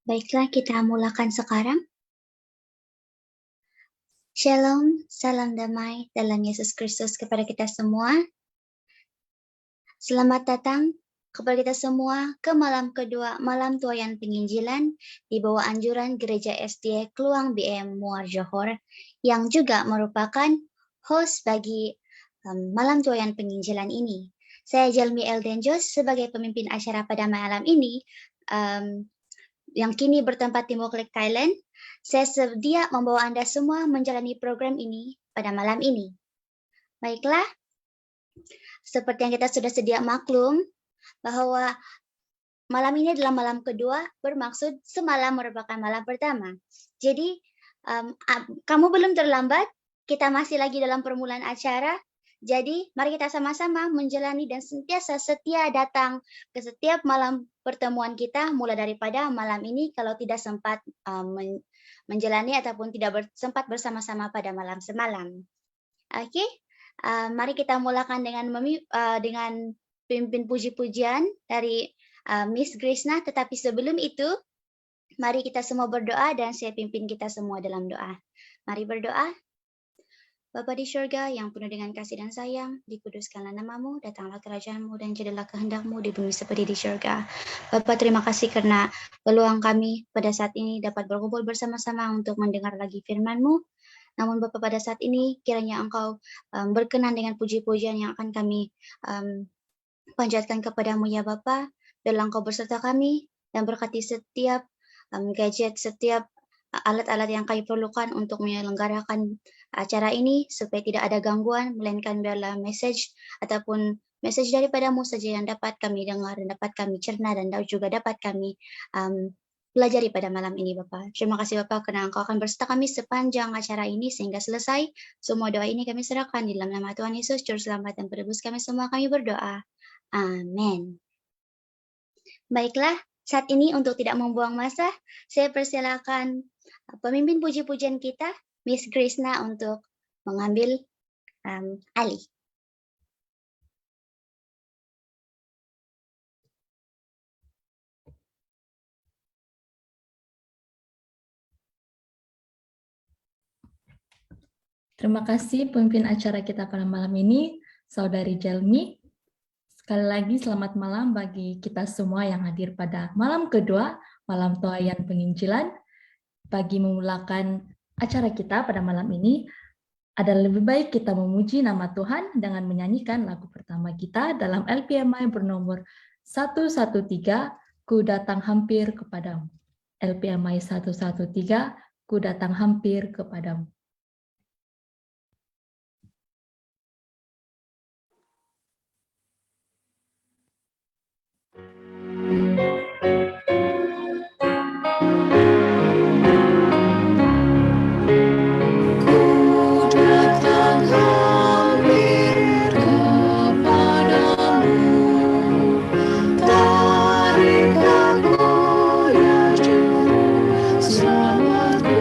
Baiklah, kita mulakan sekarang. Shalom, salam damai dalam Yesus Kristus kepada kita semua. Selamat datang kepada kita semua ke malam kedua, malam tuaian penginjilan di bawah anjuran Gereja SDA Kluang BM Muar Johor, yang juga merupakan host bagi malam tuaian penginjilan ini. Saya Jelmi Eldenjos sebagai pemimpin acara pada malam ini, yang kini bertempat di Moklik, Thailand. Saya sedia membawa Anda semua menjalani program ini pada malam ini. Baiklah, seperti yang kita sudah sedia maklum, bahwa malam ini adalah malam kedua, bermaksud semalam merupakan malam pertama. Jadi, kamu belum terlambat, kita masih lagi dalam permulaan acara. Jadi, mari kita sama-sama menjalani dan sentiasa setia datang ke setiap malam pertemuan kita, mulai daripada malam ini kalau tidak sempat menjalani ataupun tidak sempat bersama-sama pada malam semalam. Oke, mari kita mulakan dengan pimpin puji-pujian dari Miss Grishna. Tetapi sebelum itu, mari kita semua berdoa dan saya pimpin kita semua dalam doa. Mari berdoa. Bapa di surga yang penuh dengan kasih dan sayang, dikuduskanlah namamu, datanglah kerajaanmu, dan jadilah kehendakmu di bumi seperti di surga. Bapa, terima kasih karena peluang kami pada saat ini dapat berkumpul bersama-sama untuk mendengar lagi firman-Mu. Namun Bapa, pada saat ini kiranya Engkau berkenan dengan puji-pujian yang akan kami panjatkan kepadamu ya Bapa. Biarlah Engkau berserta kami dan berkati setiap gadget, setiap alat-alat yang kami perlukan untuk menyelenggarakan acara ini supaya tidak ada gangguan, melainkan biarlah message ataupun message daripadamu saja yang dapat kami dengar dan dapat kami cerna dan juga dapat kami pelajari pada malam ini Bapak. Terima kasih Bapak karena Engkau akan berserta kami sepanjang acara ini sehingga selesai. Semua doa ini kami serahkan di dalam nama Tuhan Yesus, Juru Selamat dan Penebus kami semua, kami berdoa. Amin. Baiklah, saat ini untuk tidak membuang masa, saya persilakan pemimpin puji-pujian kita, Miss Grishna, untuk mengambil alih. Terima kasih pemimpin acara kita pada malam ini, Saudari Jelmi. Sekali lagi selamat malam bagi kita semua yang hadir pada malam kedua, malam tuaian penginjilan. Bagi memulakan acara kita pada malam ini, ada lebih baik kita memuji nama Tuhan dengan menyanyikan lagu pertama kita dalam LPMI bernomor 113, Ku Datang Hampir Kepadamu. LPMI 113, Ku Datang Hampir Kepadamu. Selamatku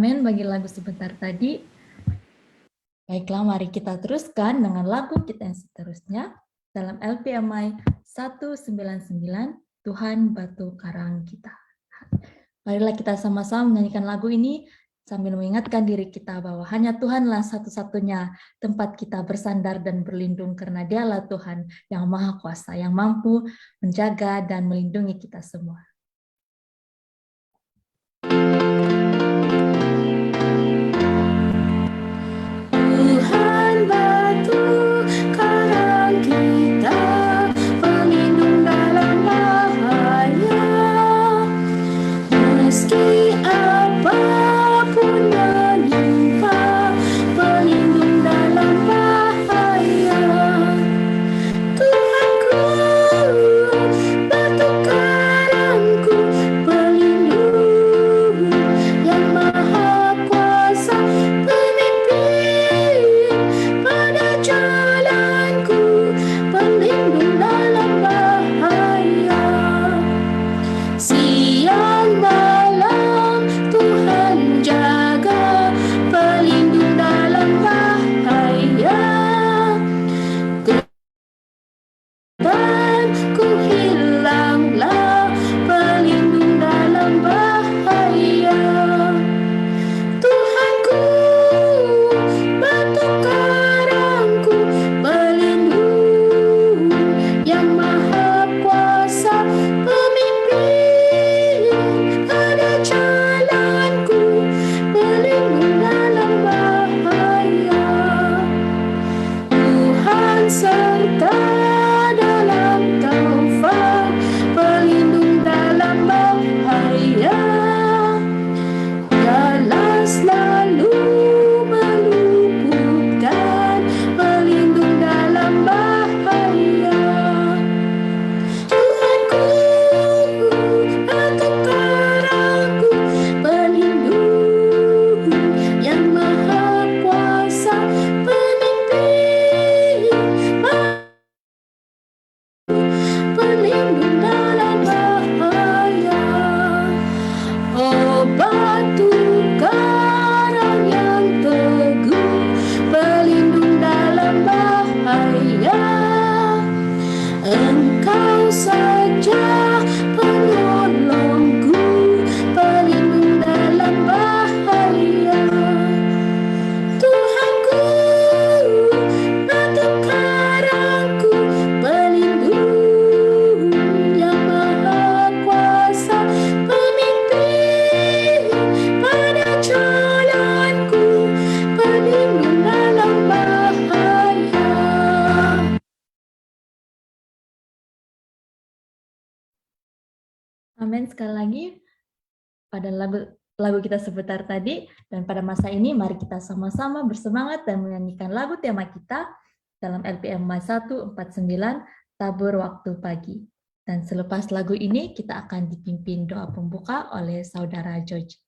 Amin bagi lagu sebentar tadi. Baiklah, mari kita teruskan dengan lagu kita yang seterusnya dalam LPMI 199, Tuhan Batu Karang Kita. Marilah kita sama-sama menyanyikan lagu ini sambil mengingatkan diri kita bahwa hanya Tuhanlah satu-satunya tempat kita bersandar dan berlindung, karena Dialah Tuhan yang Maha Kuasa, yang mampu menjaga dan melindungi kita semua. Amin. Sekali lagi pada lagu kita sebentar tadi, dan pada masa ini mari kita sama-sama bersemangat dan menyanyikan lagu tema kita dalam LPMI 149, Tabur Waktu Pagi. Dan selepas lagu ini kita akan dipimpin doa pembuka oleh Saudara George.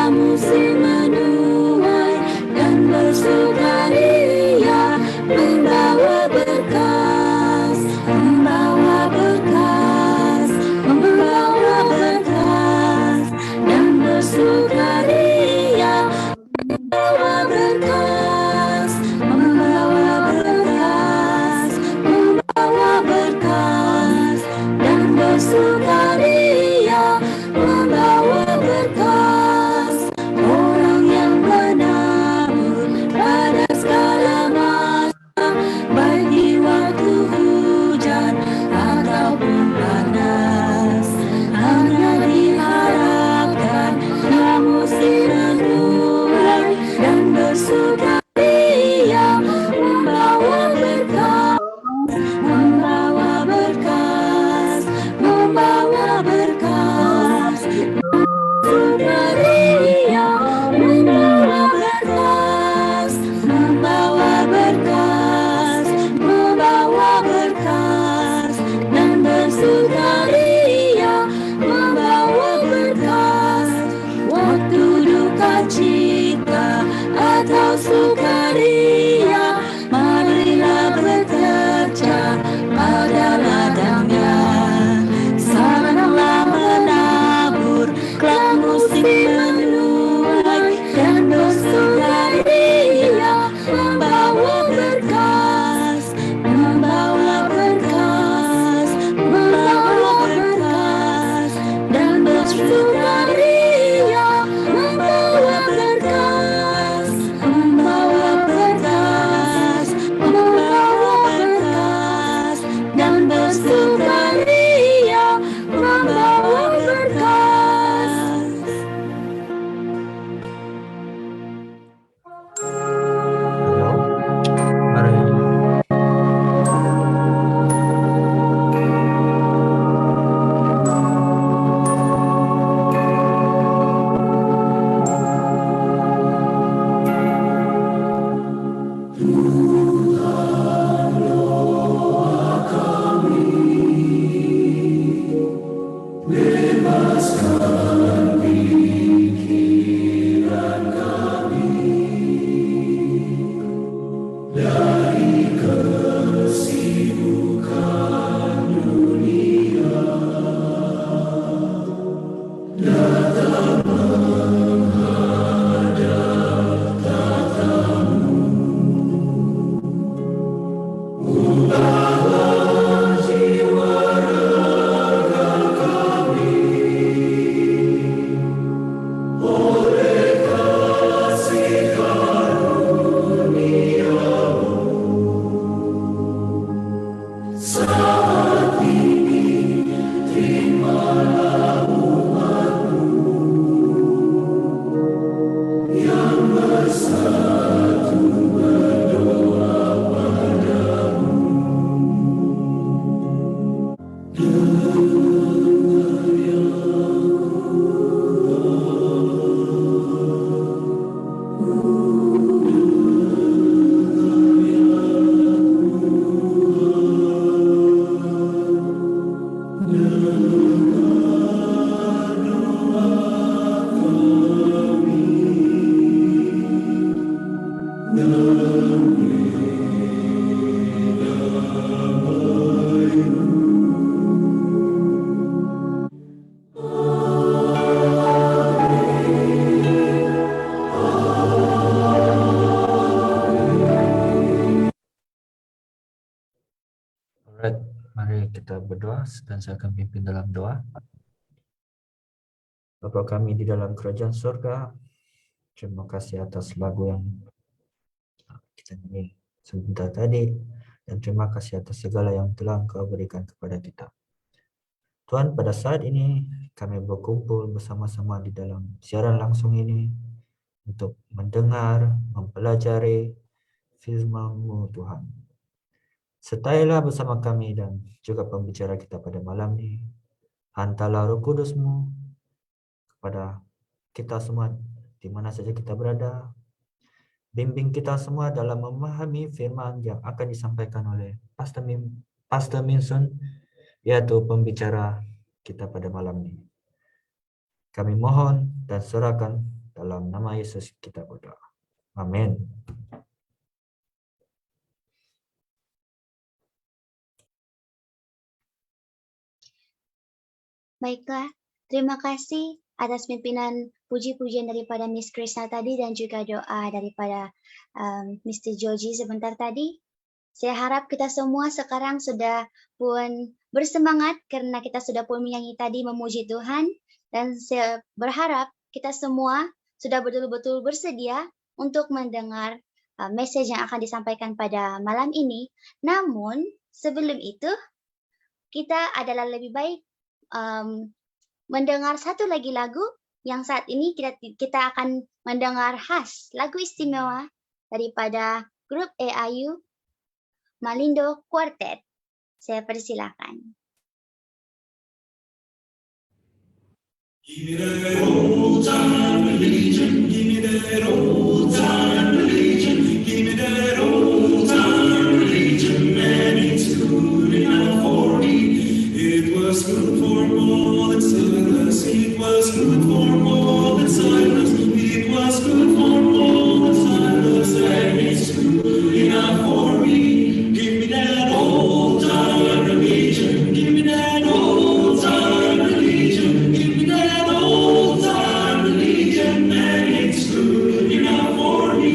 Musim menuai dan bersih. kita berdoa dan saya akan pimpin dalam doa. Bapa kami di dalam kerajaan surga, terima kasih atas lagu yang kita nyanyi sebentar tadi, dan terima kasih atas segala yang telah Engkau berikan kepada kita. Tuhan, pada saat ini kami berkumpul bersama-sama di dalam siaran langsung ini untuk mendengar, mempelajari firman-Mu Tuhan. Sertailah bersama kami dan juga pembicara kita pada malam ini. Hantarlah Roh Kudus-Mu kepada kita semua di mana saja kita berada. Bimbing kita semua dalam memahami firman yang akan disampaikan oleh Pastor Minson, yaitu pembicara kita pada malam ini. Kami mohon dan serahkan dalam nama Yesus kita berdoa. Amin. Baiklah, terima kasih atas pimpinan puji-pujian daripada Miss Krishna tadi dan juga doa daripada Mr. Joji sebentar tadi. Saya harap kita semua sekarang sudah pun bersemangat karena kita sudah pun menyanyi tadi memuji Tuhan, dan saya berharap kita semua sudah betul-betul bersedia untuk mendengar message yang akan disampaikan pada malam ini. Namun sebelum itu kita adalah lebih baik mendengar satu lagi lagu yang saat ini kita akan mendengar khas lagu istimewa daripada grup AIU Malindo Quartet. Saya persilakan. Give me that old time religion, give me that old time religion, give me that old time religion, and it's good enough for me. It was good for Paul and Silas, it was good for Paul and Silas, it was good for Paul and Silas, and it's good enough for me. Give me that old time religion, give me that old time religion, give me that old time religion, and it's good enough for me.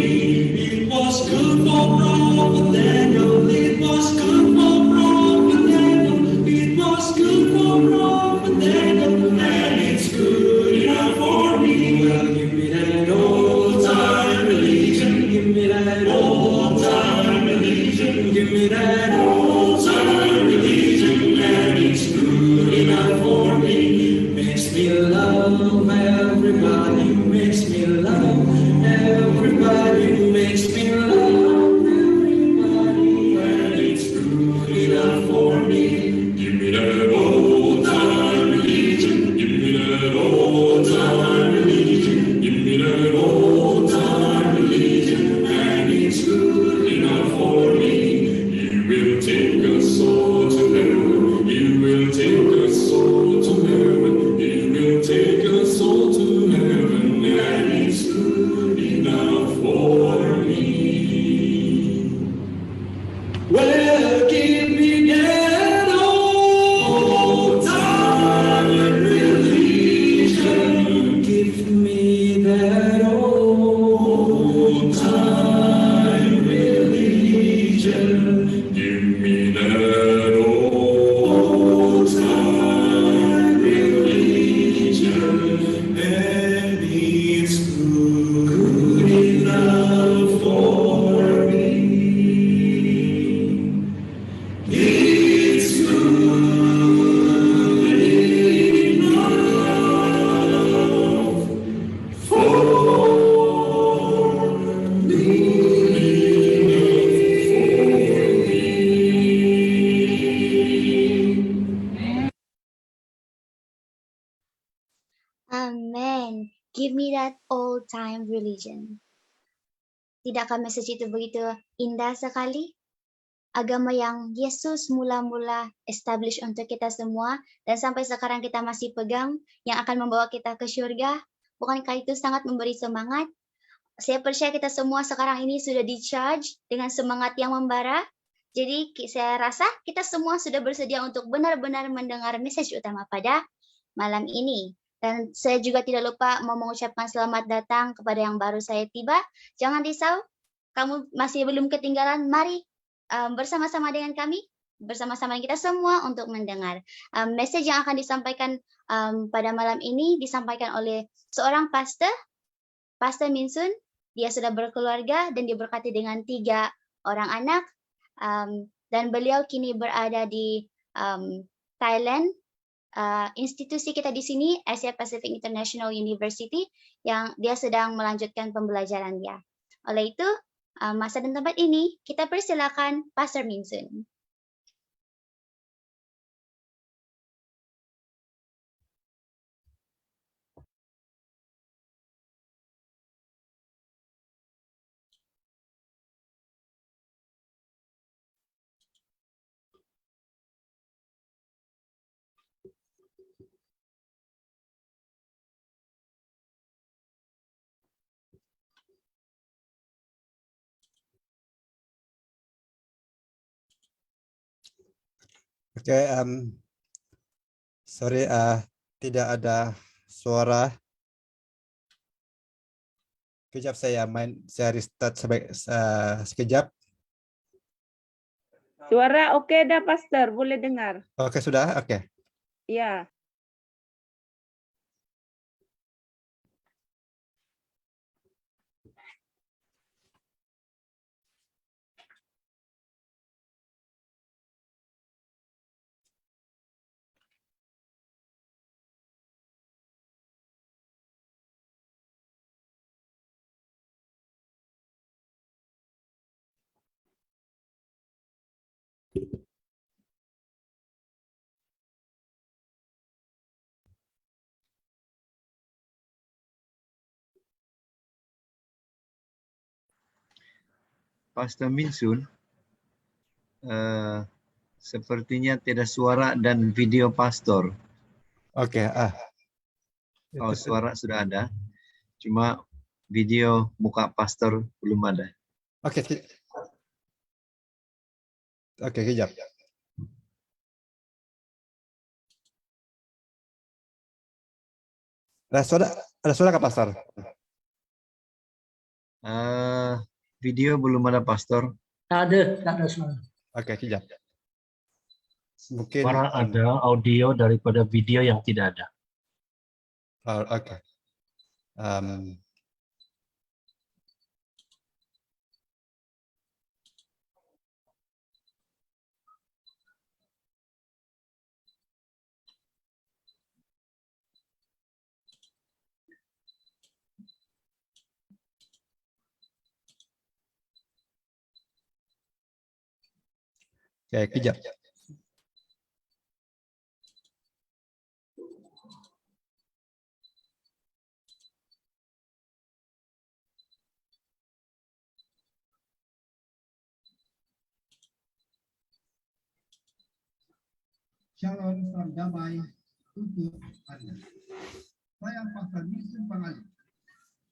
It was good for Prophet Daniel, it was good for Prophet Daniel, it was good for Prophet Daniel, and it's good enough for me. Well, give me that old time religion, give me that old time religion, give me that old time religion, and it's good enough for me. Makes me love everybody, makes me love everybody, makes me love everybody, and it's good enough for me. Give me that old time religion, give me that old time religion, give me that old time religion, and it's good enough for me. You will take us all to heaven, you will take us all to heaven, you will take us all to heaven, and it's good enough for me. Well, give me that old time religion, give me that old time religion, give me that old time religion, and it's good enough for me. It's good enough for me. Amen. Give me that old time religion. Tidakkah message itu begitu indah sekali? Agama yang Yesus mula-mula establish untuk kita semua dan sampai sekarang kita masih pegang, yang akan membawa kita ke syurga. Bukankah itu sangat memberi semangat? Saya percaya kita semua sekarang ini sudah di-charge dengan semangat yang membara. Jadi saya rasa kita semua sudah bersedia untuk benar-benar mendengar message utama pada malam ini. Dan saya juga tidak lupa mau mengucapkan selamat datang kepada yang baru saya tiba. Jangan risau, kamu masih belum ketinggalan. Mari bersama-sama dengan kami bersama-sama kita semua untuk mendengar. Message yang akan disampaikan pada malam ini disampaikan oleh seorang pastor, Pastor Minsun. Dia sudah berkeluarga dan diberkati dengan 3 orang anak. Dan beliau kini berada di Thailand. Institusi kita di sini, Asia Pacific International University, yang dia sedang melanjutkan pembelajaran dia. Oleh itu, masa dan tempat ini, kita persilakan Pastor Minsun. Oke, sorry, tidak ada suara. Kejap saya restart sekejap. Suara oke dah, Pastor. Boleh dengar. Oke, sudah? Oke. Ya. Pastor Minsun, sepertinya tidak suara dan video pastor. Oke. Oh, suara sudah ada, cuma video muka pastor belum ada. Oke. Oke, kejap. Ada suara Kak Pastor? Video belum ada pastor. Ada suara. Oke, kejap. Mungkin Suara ada, audio daripada video yang tidak ada. oke. Oke, kejap. Shalom, salam damai untuk Anda. Saya Pastor Minsun Pangalip,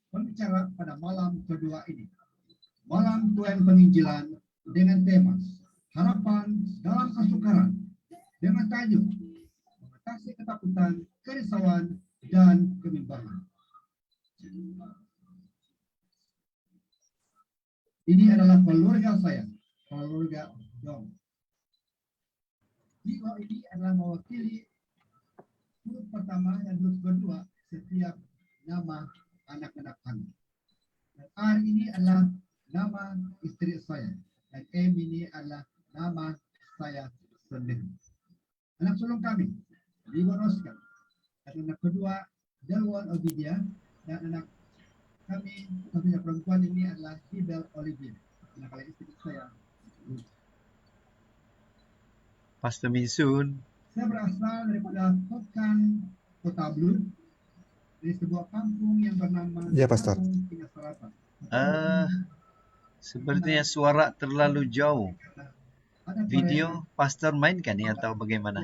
pembicara pada malam kedua ini. Malam Tuhan Penginjilan dengan tema Harapan dalam Kesukaran, dengan tajuk Mengatasi Ketakutan, Kerisauan, dan Kebimbangan. Ini adalah keluarga saya, keluarga Dong. Jiwa ini adalah mewakili huruf pertama dan huruf kedua setiap nama anak-anak kami. Dan R ini adalah nama istri saya. Dan M ini adalah nama saya sendiri. Anak sulung kami, Ribon Oscar. Dan anak kedua, Delwan Ovidia. Dan anak kami, satunya perempuan ini adalah Hibel Olivia. Anak kalian istri saya. Pastor Minsun, Saya berasal daripada Hokan, Kota Blue, dari sebuah kampung yang bernama Ya, Pastor. Kampung Tinggal Selatan. sepertinya suara terlalu jauh. Ada Video pastor mainkan ya atau bagaimana?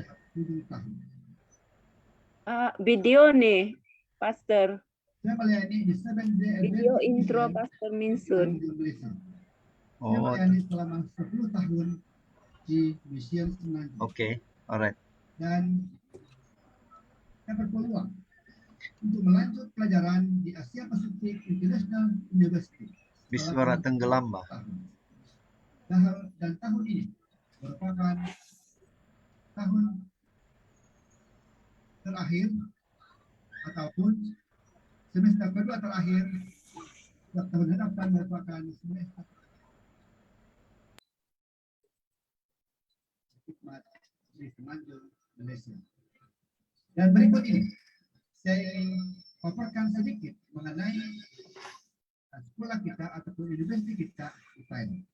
Video nih, Pastor. Saya melayani di 7-day Video Adventist intro Mission Pastor Minsun. di Indonesia. Saya Oh, melayani selama 10 tahun di Mission Semenanjung. oke, alright. Dan saya berpeluang untuk melanjut pelajaran di Asia Pacific International University. Suara tenggelam, Mbak. Dan tahun ini merupakan tahun terakhir ataupun semester kedua terakhir tahun hadapan merupakan semester hikmat di Semenanjung Malaysia. Dan berikut ini saya paparkan sedikit mengenai sekolah kita ataupun universitas kita di Thailand.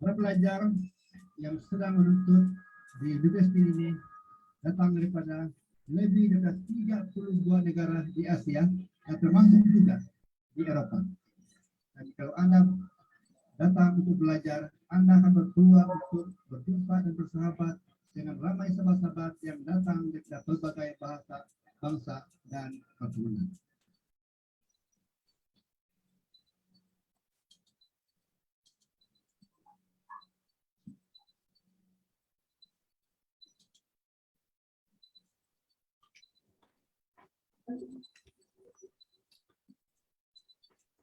Para pelajar yang sedang menuntut di universitas ini datang daripada lebih dari 32 negara di Asia dan termasuk juga di Eropa. Dan kalau Anda datang untuk belajar, Anda akan berpeluang untuk berjumpa dan bersahabat dengan ramai sahabat-sahabat yang datang dari berbagai bahasa, bangsa, dan keturunan.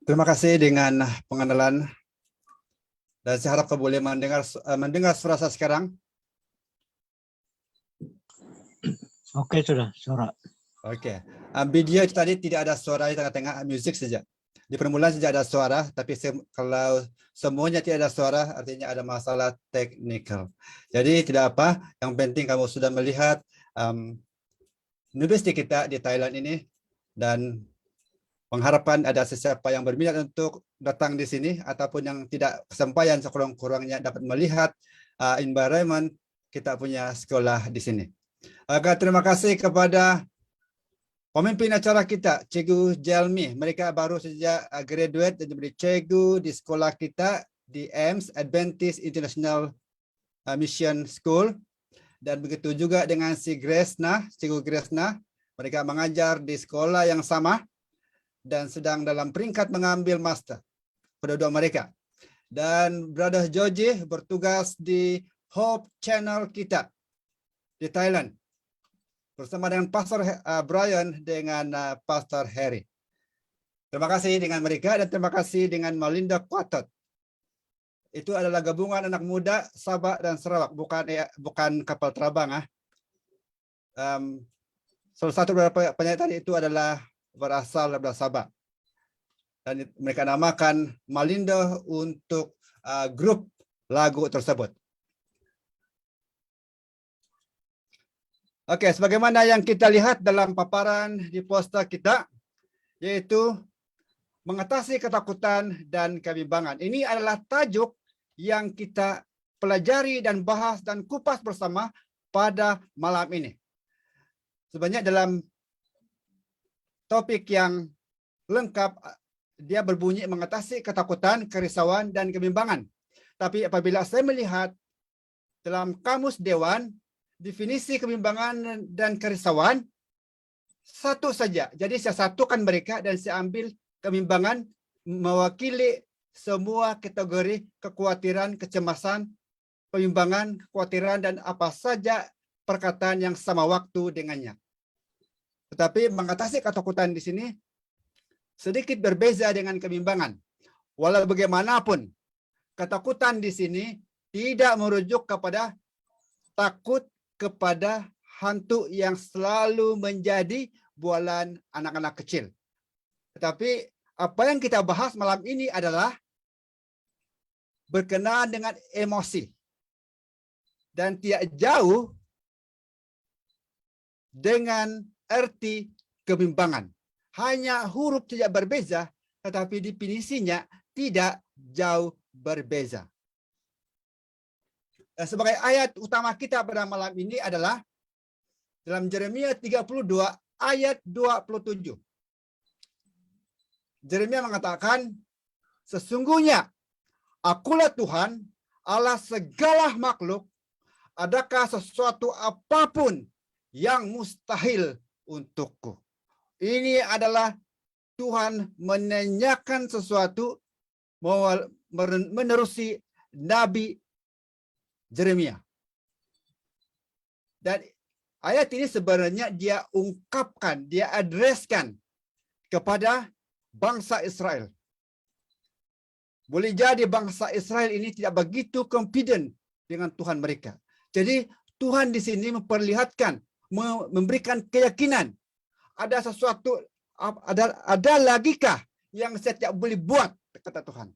Terima kasih dengan pengenalan. Dan saya harap kau boleh mendengar suara saya sekarang. Oke, suara. Oke. Video tadi tidak ada suara di tengah-tengah, musik saja. Di permulaan saja ada suara, tapi kalau semuanya tidak ada suara, artinya ada masalah teknikal. Jadi tidak apa, yang penting kamu sudah melihat universitas kita di Thailand ini, dan mengharapkan ada sesiapa yang berminat untuk datang di sini ataupun yang tidak kesampaian sekurang-kurangnya dapat melihat environment kita punya sekolah di sini. Terima kasih kepada pemimpin acara kita, Cikgu Jelmi. Mereka baru saja graduate dan menjadi cikgu di sekolah kita di AIMS, Adventist International Mission School. Dan begitu juga dengan si Gresna, Cikgu Gresna. Mereka mengajar di sekolah yang sama dan sedang dalam peringkat mengambil master, kedua-dua mereka. Dan Brother Georgie bertugas di Hope Channel kita di Thailand bersama dengan Pastor Brian dengan Pastor Harry. Terima kasih dengan mereka dan terima kasih dengan Malinda Quatot. Itu adalah gabungan anak muda Sabah dan Sarawak, bukan kapal terbang. Salah satu penyanyi tadi itu adalah berasal dari Sabah. Dan mereka namakan Malinda untuk grup lagu tersebut. Oke, sebagaimana yang kita lihat dalam paparan di poster kita, yaitu mengatasi ketakutan dan kebimbangan. Ini adalah tajuk yang kita pelajari dan bahas dan kupas bersama pada malam ini. Sebenarnya dalam topik yang lengkap, dia berbunyi mengatasi ketakutan, kerisauan, dan kebimbangan. Tapi apabila saya melihat dalam Kamus Dewan, definisi kebimbangan dan kerisauan, satu saja. Jadi saya satukan mereka dan saya ambil kebimbangan mewakili semua kategori kekhawatiran, kecemasan, kebimbangan, kekhawatiran, dan apa saja perkataan yang sama waktu dengannya. Tetapi mengatasi ketakutan di sini sedikit berbeza dengan kebimbangan. Walau bagaimanapun, ketakutan di sini tidak merujuk kepada takut kepada hantu yang selalu menjadi bualan anak-anak kecil. Tetapi apa yang kita bahas malam ini adalah berkenaan dengan emosi. Dan tidak jauh dengan arti kebimbangan. Hanya huruf tidak berbeza, tetapi definisinya tidak jauh berbeza. Dan sebagai ayat utama kita pada malam ini adalah dalam Yeremia 32 ayat 27. Yeremia mengatakan, sesungguhnya akulah Tuhan, Allah segala makhluk, adakah sesuatu apapun yang mustahil untukku. Ini adalah Tuhan menanyakan sesuatu menerusi Nabi Yeremia. Dan ayat ini sebenarnya dia ungkapkan, dia adreskan kepada bangsa Israel. Boleh jadi bangsa Israel ini tidak begitu confident dengan Tuhan mereka. Jadi Tuhan di sini memperlihatkan, memberikan keyakinan ada sesuatu, ada lagikah yang saya tidak boleh buat, kata Tuhan.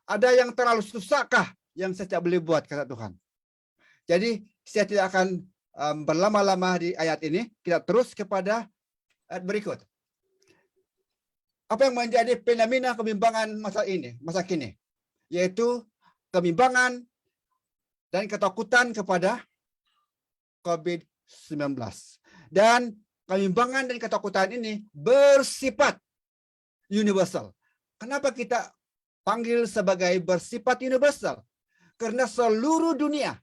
Ada yang terlalu susahkah yang saya tidak boleh buat, kata Tuhan. Jadi saya tidak akan berlama-lama di ayat ini. Kita terus kepada ayat berikut. Apa yang menjadi fenomena kebimbangan masa kini, yaitu kebimbangan dan ketakutan kepada COVID-19. Dan kebimbangan dan ketakutan ini bersifat universal. Kenapa kita panggil sebagai bersifat universal? Karena seluruh dunia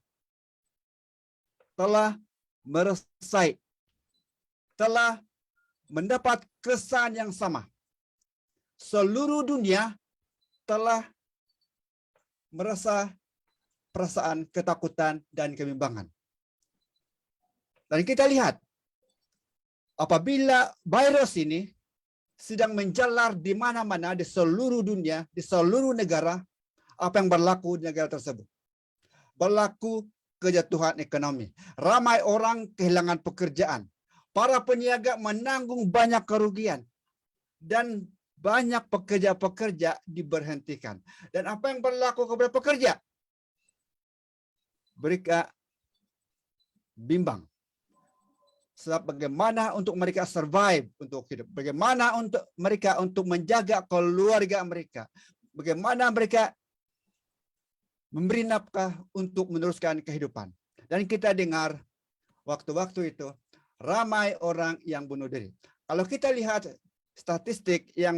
telah meresai, telah mendapat kesan yang sama. Seluruh dunia telah merasa perasaan ketakutan dan kebimbangan. Dan kita lihat, apabila virus ini sedang menjalar di mana-mana di seluruh dunia, di seluruh negara, apa yang berlaku di negara tersebut? Berlaku kejatuhan ekonomi. Ramai orang kehilangan pekerjaan. Para peniaga menanggung banyak kerugian. Dan banyak pekerja-pekerja diberhentikan. Dan apa yang berlaku kepada pekerja? Mereka bimbang. Sebab bagaimana untuk mereka survive untuk hidup, bagaimana untuk mereka untuk menjaga keluarga mereka, bagaimana mereka memberi nafkah untuk meneruskan kehidupan. Dan kita dengar waktu-waktu itu ramai orang yang bunuh diri. Kalau kita lihat statistik yang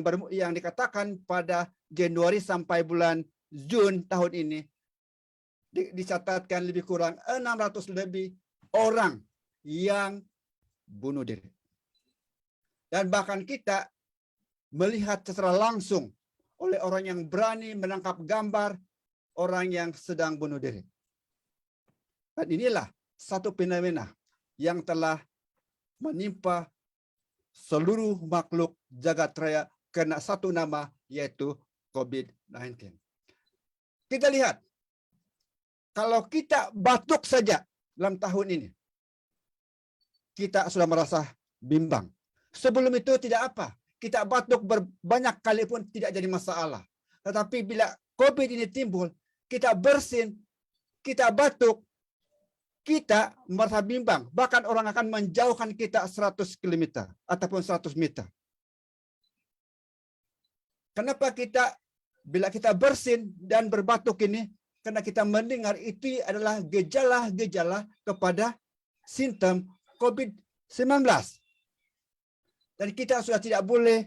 dikatakan pada Januari sampai bulan Jun tahun ini, dicatatkan lebih kurang 600 lebih orang yang bunuh diri. Dan bahkan kita melihat secara langsung oleh orang yang berani menangkap gambar orang yang sedang bunuh diri. Dan inilah satu fenomena yang telah menimpa seluruh makhluk jagat raya karena satu nama, yaitu COVID-19. Kita lihat, kalau kita batuk saja dalam tahun ini, kita sudah merasa bimbang. Sebelum itu tidak apa. Kita batuk banyak kali pun tidak jadi masalah. Tetapi bila COVID ini timbul, kita bersin, kita batuk, kita merasa bimbang. Bahkan orang akan menjauhkan kita 100 km ataupun 100 meter. Kenapa bila kita bersin dan berbatuk ini? Karena kita mendengar itu adalah gejala-gejala kepada simptom COVID-19. Dan kita sudah tidak boleh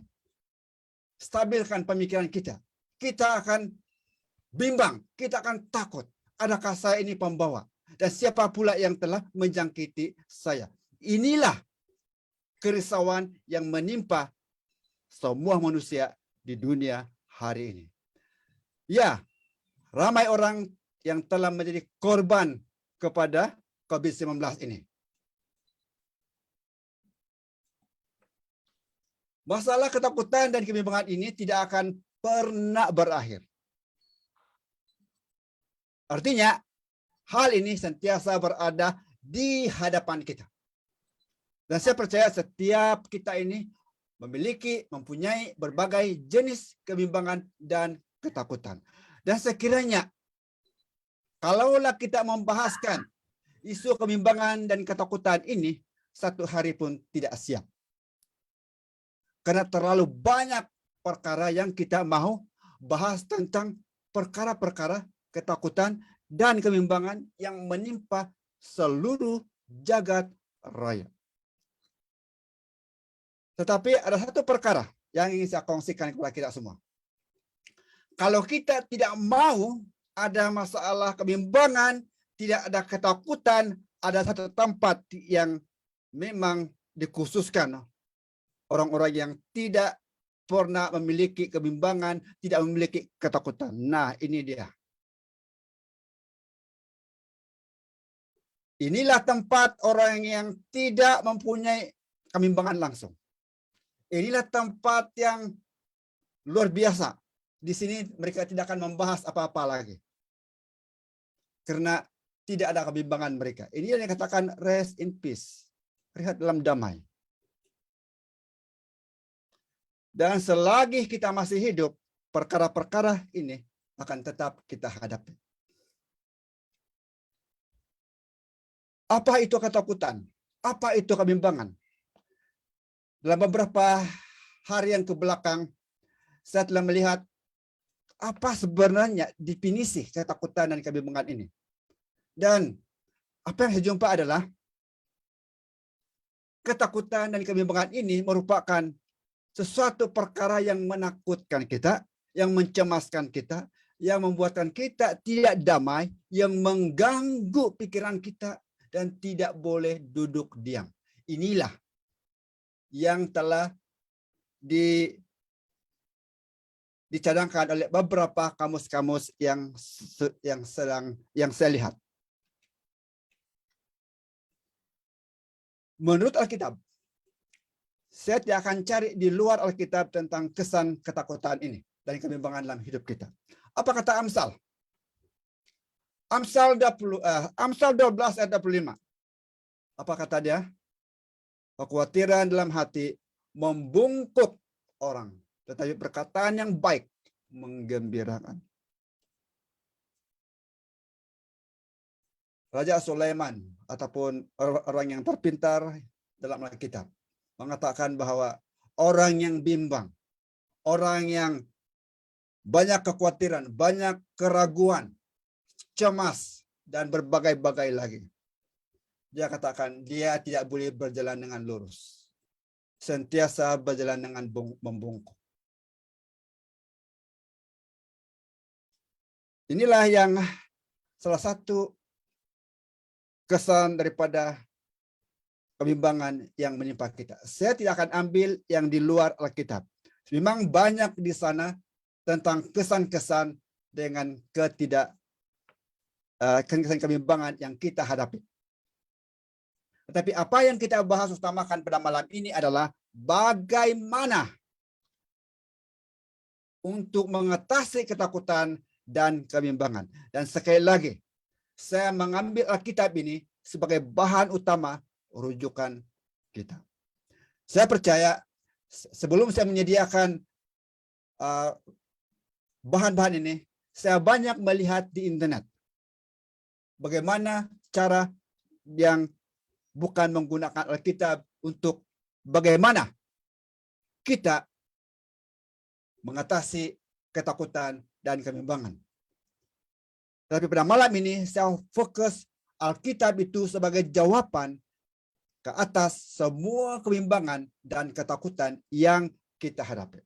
stabilkan pemikiran kita. Kita akan bimbang, kita akan takut. Adakah saya ini pembawa? Dan siapa pula yang telah menjangkiti saya? Inilah kerisauan yang menimpa semua manusia di dunia hari ini. Ya, ramai orang yang telah menjadi korban kepada COVID-19 ini. Masalah ketakutan dan kebimbangan ini tidak akan pernah berakhir. Artinya, hal ini sentiasa berada di hadapan kita. Dan saya percaya setiap kita ini mempunyai berbagai jenis kebimbangan dan ketakutan. Dan sekiranya, kalaulah kita membahaskan isu kebimbangan dan ketakutan ini, satu hari pun tidak siap. Karena terlalu banyak perkara yang kita mau bahas tentang perkara-perkara ketakutan dan kebimbangan yang menimpa seluruh jagat raya. Tetapi ada satu perkara yang ingin saya kongsikan kepada kita semua. Kalau kita tidak mau ada masalah kebimbangan, tidak ada ketakutan, ada satu tempat yang memang dikhususkan orang-orang yang tidak pernah memiliki kebimbangan, tidak memiliki ketakutan. Nah, ini dia. Inilah tempat orang yang tidak mempunyai kebimbangan langsung. Inilah tempat yang luar biasa. Di sini mereka tidak akan membahas apa-apa lagi. Karena tidak ada kebimbangan mereka. Ini yang dikatakan rest in peace. Rehat dalam damai. Dan selagi kita masih hidup, perkara-perkara ini akan tetap kita hadapi. Apa itu ketakutan? Apa itu kebimbangan? Dalam beberapa hari yang kebelakang, saya telah melihat apa sebenarnya definisi ketakutan dan kebimbangan ini. Dan apa yang saya jumpa adalah ketakutan dan kebimbangan ini merupakan sesuatu perkara yang menakutkan kita, yang mencemaskan kita, yang membuatkan kita tidak damai, yang mengganggu pikiran kita, dan tidak boleh duduk diam. Inilah yang telah dicadangkan oleh beberapa kamus-kamus yang saya lihat. Menurut Alkitab, saya tidak akan cari di luar Alkitab tentang kesan ketakutan ini dan kebimbangan dalam hidup kita. Apa kata Amsal? Amsal 12 ayat 25. Apa kata dia? Kekhawatiran dalam hati membungkuk orang, tetapi perkataan yang baik menggembirakan. Raja Sulaiman ataupun orang yang terpintar dalam Alkitab mengatakan bahwa orang yang bimbang, orang yang banyak kekhawatiran, banyak keraguan, cemas, dan berbagai-bagai lagi. Dia katakan dia tidak boleh berjalan dengan lurus. Sentiasa berjalan dengan membungkuk. Inilah yang salah satu kesan daripada kebimbangan yang menimpa kita. Saya tidak akan ambil yang di luar Alkitab. Memang banyak di sana tentang kesan-kesan dengan kesan kebimbangan yang kita hadapi. Tetapi apa yang kita bahas utamakan pada malam ini adalah bagaimana untuk mengatasi ketakutan dan kebimbangan. Dan sekali lagi, saya mengambil Alkitab ini sebagai bahan utama rujukan kita. Saya percaya sebelum saya menyediakan bahan-bahan ini, saya banyak melihat di internet bagaimana cara yang bukan menggunakan Alkitab untuk bagaimana kita mengatasi ketakutan dan kebimbangan. Tapi pada malam ini saya fokus Alkitab itu sebagai jawaban ke atas semua kebimbangan dan ketakutan yang kita hadapi.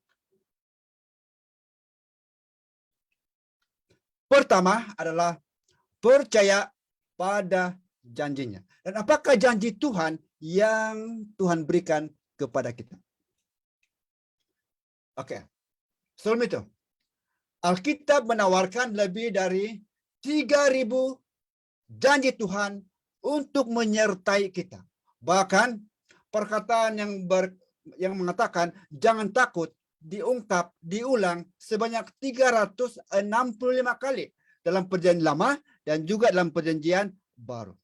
Pertama adalah percaya pada janjinya. Dan apakah janji Tuhan yang Tuhan berikan kepada kita? Oke. Sebelum itu, Alkitab menawarkan lebih dari 3.000 janji Tuhan untuk menyertai kita. Bahkan perkataan yang mengatakan jangan takut diulang sebanyak 365 kali dalam perjanjian lama dan juga dalam perjanjian baru.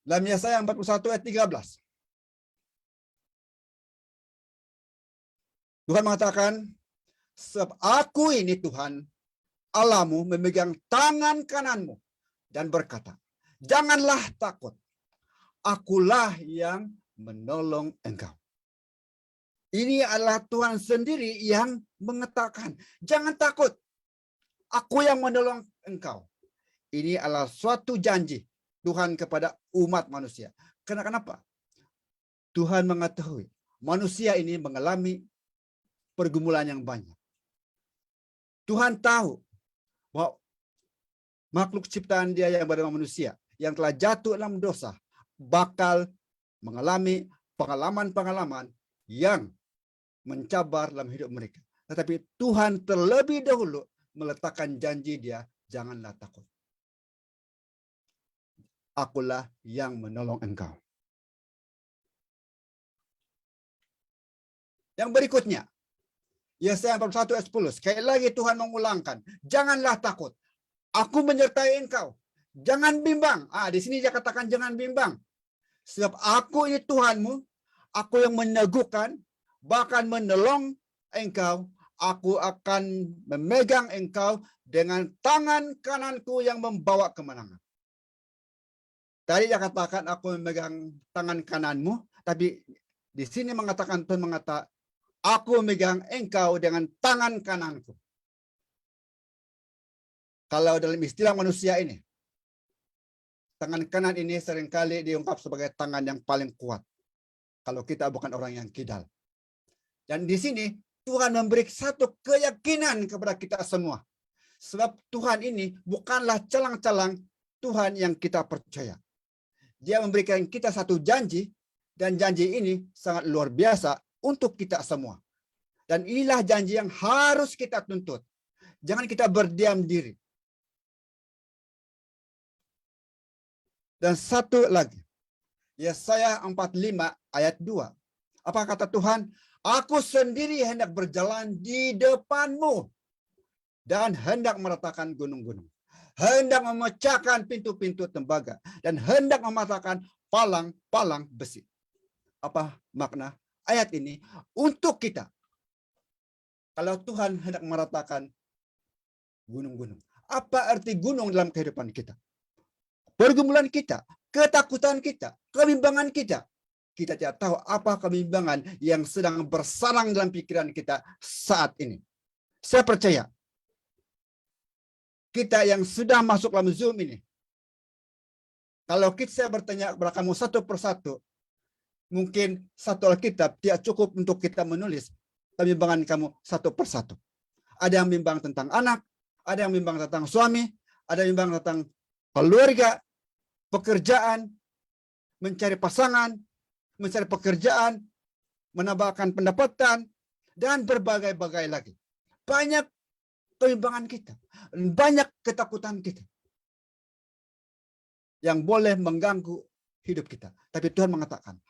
Dalam Yesaya 41 ayat 13. Tuhan mengatakan, sebab aku ini Tuhan, Allahmu memegang tangan kananmu dan berkata, janganlah takut, akulah yang menolong engkau. Ini adalah Tuhan sendiri yang mengatakan, jangan takut, aku yang menolong engkau. Ini adalah suatu janji Tuhan kepada umat manusia. Kenapa? Tuhan mengetahui manusia ini mengalami pergumulan yang banyak. Tuhan tahu bahwa makhluk ciptaan Dia yang bernama manusia yang telah jatuh dalam dosa bakal mengalami pengalaman-pengalaman yang mencabar dalam hidup mereka. Tetapi Tuhan terlebih dahulu meletakkan janji Dia, janganlah takut. Akulah yang menolong engkau. Yang berikutnya, Yesaya 41 ayat 10. Sekali lagi Tuhan mengulangkan, janganlah takut. Aku menyertai engkau. Jangan bimbang. Di sini dia katakan jangan bimbang. Sebab aku ini Tuhanmu, aku yang meneguhkan, bahkan menolong engkau. Aku akan memegang engkau dengan tangan kananku yang membawa kemenangan. Tadi dia katakan aku memegang tangan kananmu, tapi di sini mengatakan Tuhan mengatakan, aku memegang engkau dengan tangan kananku. Kalau dalam istilah manusia ini, tangan kanan ini seringkali diungkap sebagai tangan yang paling kuat. Kalau kita bukan orang yang kidal. Dan di sini Tuhan memberi satu keyakinan kepada kita semua. Sebab Tuhan ini bukanlah calang-calang Tuhan yang kita percaya. Dia memberikan kita satu janji, dan janji ini sangat luar biasa untuk kita semua. Dan inilah janji yang harus kita tuntut. Jangan kita berdiam diri. Dan satu lagi. Yesaya 45 ayat 2. Apa kata Tuhan? Aku sendiri hendak berjalan di depanmu. Dan hendak meratakan gunung-gunung. Hendak memecahkan pintu-pintu tembaga. Dan hendak mematahkan palang-palang besi. Apa makna ayat ini? Untuk kita. Kalau Tuhan hendak meratakan gunung-gunung. Apa arti gunung dalam kehidupan kita? Pergumulan kita, ketakutan kita, kebimbangan kita. Kita tidak tahu apa kebimbangan yang sedang bersarang dalam pikiran kita saat ini. Saya percaya, kita yang sudah masuk dalam Zoom ini, kalau saya bertanya kepada kamu satu persatu, mungkin satu Alkitab tidak cukup untuk kita menulis kebimbangan kamu satu persatu. Ada yang bimbang tentang anak, ada yang bimbang tentang suami, ada yang bimbang tentang keluarga, pekerjaan, mencari pasangan, mencari pekerjaan, menambahkan pendapatan, dan berbagai-bagai lagi. Banyak kebimbangan kita, banyak ketakutan kita yang boleh mengganggu hidup kita. Tapi Tuhan mengatakan,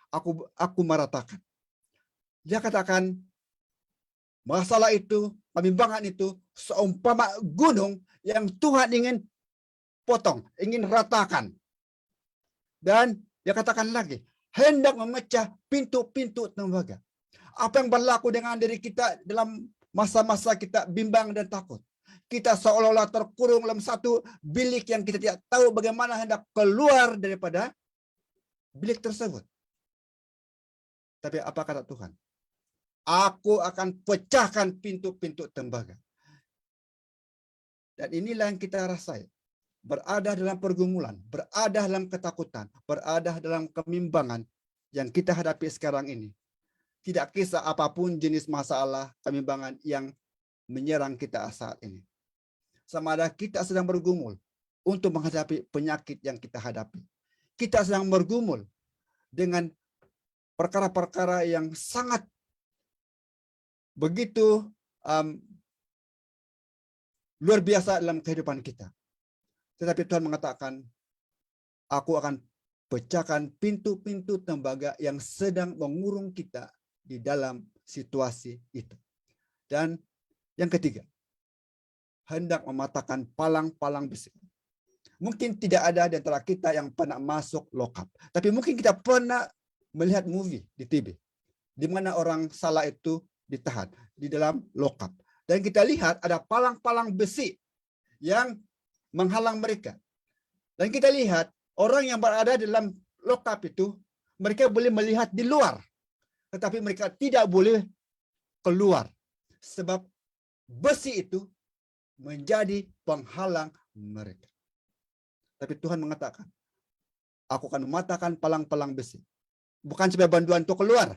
aku meratakan. Dia katakan, masalah itu, kebimbangan itu, seumpama gunung yang Tuhan ingin potong, ingin ratakan. Dan dia katakan lagi, hendak memecah pintu-pintu tembaga. Apa yang berlaku dengan diri kita dalam masa-masa kita bimbang dan takut. Kita seolah-olah terkurung dalam satu bilik yang kita tidak tahu bagaimana hendak keluar daripada bilik tersebut. Tapi apa kata Tuhan? Aku akan pecahkan pintu-pintu tembaga. Dan inilah yang kita rasain. Berada dalam pergumulan, berada dalam ketakutan, berada dalam kebimbangan yang kita hadapi sekarang ini. Tidak kisah apapun jenis masalah kebimbangan yang menyerang kita saat ini. Sama ada kita sedang bergumul untuk menghadapi penyakit yang kita hadapi. Kita sedang bergumul dengan perkara-perkara yang sangat begitu luar biasa dalam kehidupan kita. Tetapi Tuhan mengatakan, aku akan pecahkan pintu-pintu tembaga yang sedang mengurung kita di dalam situasi itu. Dan yang ketiga, hendak mematahkan palang-palang besi. Mungkin tidak ada di antara kita yang pernah masuk lokap. Tapi mungkin kita pernah melihat movie di TV. Di mana orang salah itu ditahan di dalam lokap. Dan kita lihat ada palang-palang besi yang menghalang mereka. Dan kita lihat orang yang berada dalam lokap itu, mereka boleh melihat di luar. Tetapi mereka tidak boleh keluar. Sebab besi itu menjadi penghalang mereka. Tapi Tuhan mengatakan, aku akan mematahkan palang-palang besi. Bukan sebagai bantuan untuk keluar.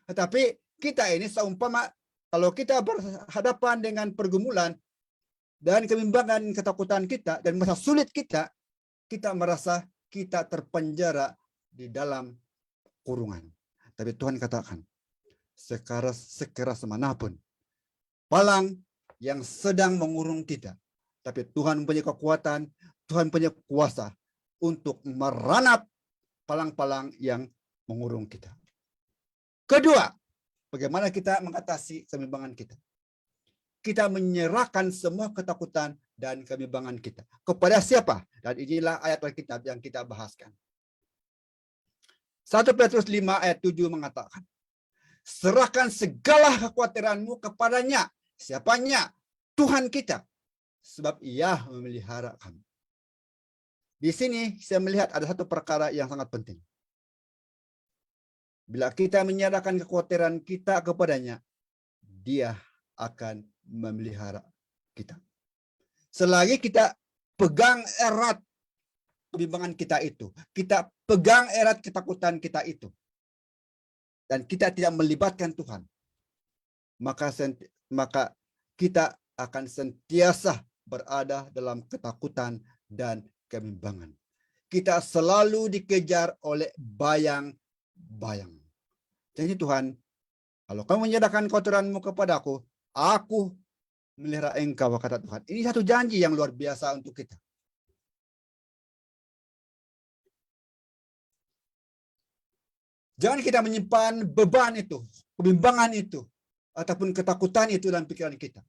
Tetapi kita ini seumpama kalau kita berhadapan dengan pergumulan dan kebimbangan, ketakutan kita dan masa sulit kita merasa kita terpenjara di dalam kurungan. Tapi Tuhan katakan, sekeras manapun palang yang sedang mengurung kita, tapi Tuhan punya kekuatan, Tuhan punya kuasa untuk meranap palang-palang yang mengurung kita. Kedua, bagaimana kita mengatasi kebimbangan kita? Kita menyerahkan semua ketakutan dan kebimbangan kita. Kepada siapa? Dan inilah ayat Alkitab yang kita bahaskan. 1 Petrus 5 ayat 7 mengatakan, serahkan segala kekhawatiranmu kepadanya. Siapanya? Tuhan kita. Sebab Ia memelihara kamu. Di sini saya melihat ada satu perkara yang sangat penting. Bila kita menyerahkan kekhawatiran kita kepadanya, Dia akan memelihara kita. Selagi kita pegang erat kebimbangan kita itu, kita pegang erat ketakutan kita itu, dan kita tidak melibatkan Tuhan, maka kita akan sentiasa berada dalam ketakutan dan kebimbangan. Kita selalu dikejar oleh bayang-bayang. Jadi Tuhan, kalau kamu menyerahkan kekhawatiranmu kepadaku, aku melihara engkau, kata Tuhan. Ini satu janji yang luar biasa untuk kita. Jangan kita menyimpan beban itu, kebimbangan itu, ataupun ketakutan itu dalam pikiran kita.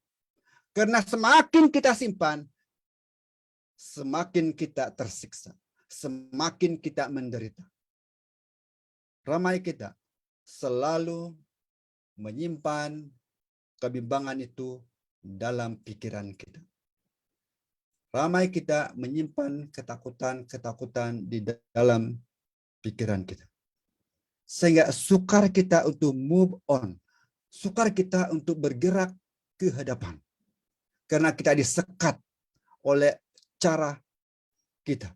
Karena semakin kita simpan, semakin kita tersiksa, semakin kita menderita. Ramai kita selalu menyimpan kebimbangan itu dalam pikiran kita. Ramai kita menyimpan ketakutan-ketakutan di dalam pikiran kita. Sehingga sukar kita untuk move on. Sukar kita untuk bergerak ke hadapan. Karena kita disekat oleh cara kita.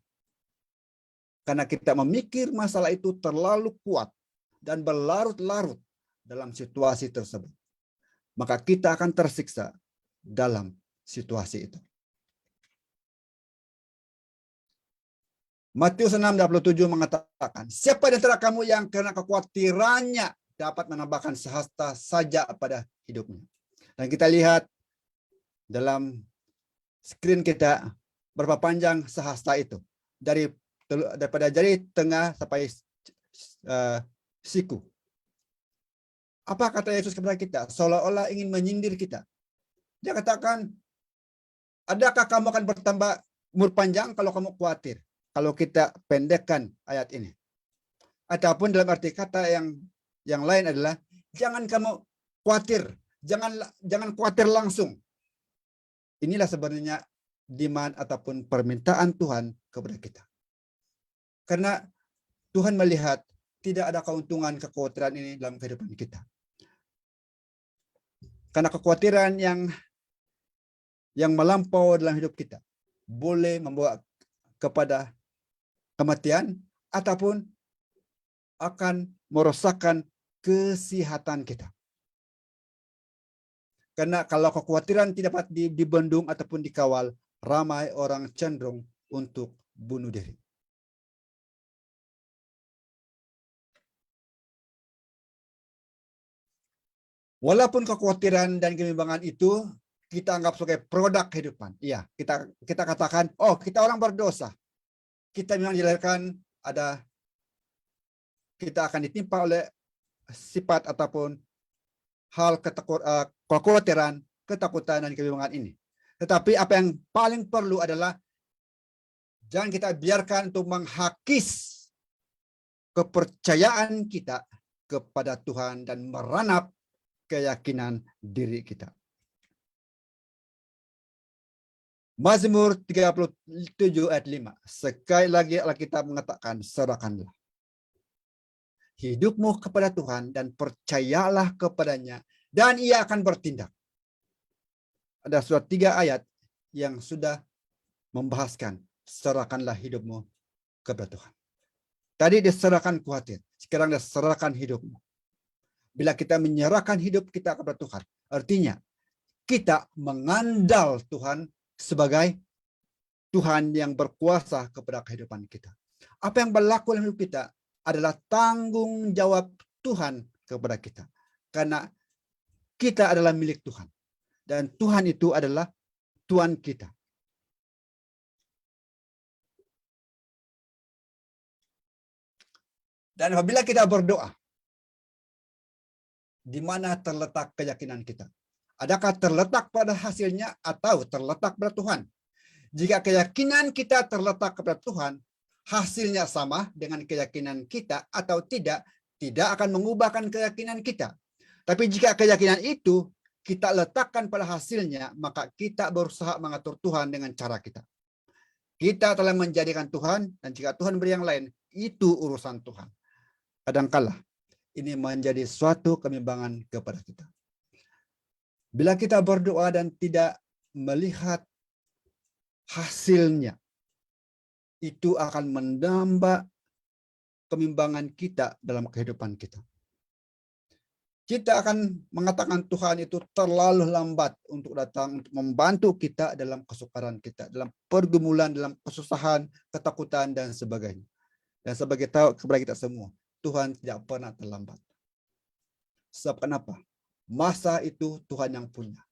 Karena kita memikir masalah itu terlalu kuat dan berlarut-larut dalam situasi tersebut. Maka kita akan tersiksa dalam situasi itu. Matius 6:27 mengatakan, siapa di antara kamu yang karena kekhawatirannya dapat menambahkan sehasta saja pada hidupnya. Dan kita lihat dalam screen kita berapa panjang sehasta itu. Daripada jari tengah sampai siku. Apa kata Yesus kepada kita? Seolah-olah ingin menyindir kita. Dia katakan, adakah kamu akan bertambah umur panjang kalau kamu khawatir? Kalau kita pendekkan ayat ini. Ataupun dalam arti kata yang lain adalah, jangan kamu khawatir. Jangan khawatir langsung. Inilah sebenarnya demand ataupun permintaan Tuhan kepada kita. Karena Tuhan melihat tidak ada keuntungan kekhawatiran ini dalam kehidupan kita. Karena kekhawatiran yang melampau dalam hidup kita boleh membawa kepada kematian ataupun akan merosakkan kesehatan kita. Karena kalau kekhawatiran tidak dapat dibendung ataupun dikawal, ramai orang cenderung untuk bunuh diri. Walaupun kekhawatiran dan kebimbangan itu kita anggap sebagai produk kehidupan. Iya, kita katakan, oh kita orang berdosa. Kita memang dilahirkan kita akan ditimpa oleh sifat ataupun hal kekhawatiran, ketakutan, dan kebimbangan ini. Tetapi apa yang paling perlu adalah jangan kita biarkan untuk menghakis kepercayaan kita kepada Tuhan dan meranap keyakinan diri kita. Mazmur 37 ayat 5. Sekali lagi Alkitab mengatakan, serahkanlah hidupmu kepada Tuhan dan percayalah kepadanya dan ia akan bertindak. Ada sudah 3 ayat yang sudah membahaskan serahkanlah hidupmu kepada Tuhan. Tadi diserahkan khawatir, sekarang diserahkan hidupmu. Bila kita menyerahkan hidup kita kepada Tuhan, artinya kita mengandal Tuhan sebagai Tuhan yang berkuasa kepada kehidupan kita. Apa yang berlaku dalam hidup kita adalah tanggung jawab Tuhan kepada kita. Karena kita adalah milik Tuhan. Dan Tuhan itu adalah Tuhan kita. Dan apabila kita berdoa, di mana terletak keyakinan kita? Adakah terletak pada hasilnya atau terletak pada Tuhan? Jika keyakinan kita terletak kepada Tuhan, hasilnya sama dengan keyakinan kita atau tidak akan mengubahkan keyakinan kita. Tapi jika keyakinan itu kita letakkan pada hasilnya, maka kita berusaha mengatur Tuhan dengan cara kita. Kita telah menjadikan Tuhan, dan jika Tuhan beri yang lain, itu urusan Tuhan. Kadangkala ini menjadi suatu kebimbangan kepada kita. Bila kita berdoa dan tidak melihat hasilnya, itu akan menambah kebimbangan kita dalam kehidupan kita. Kita akan mengatakan Tuhan itu terlalu lambat untuk datang untuk membantu kita dalam kesukaran kita, dalam pergumulan, dalam kesusahan, ketakutan, dan sebagainya. Dan sebagai tahu kepada kita semua, Tuhan tidak pernah terlambat. Sebab kenapa? Masa itu Tuhan yang punya.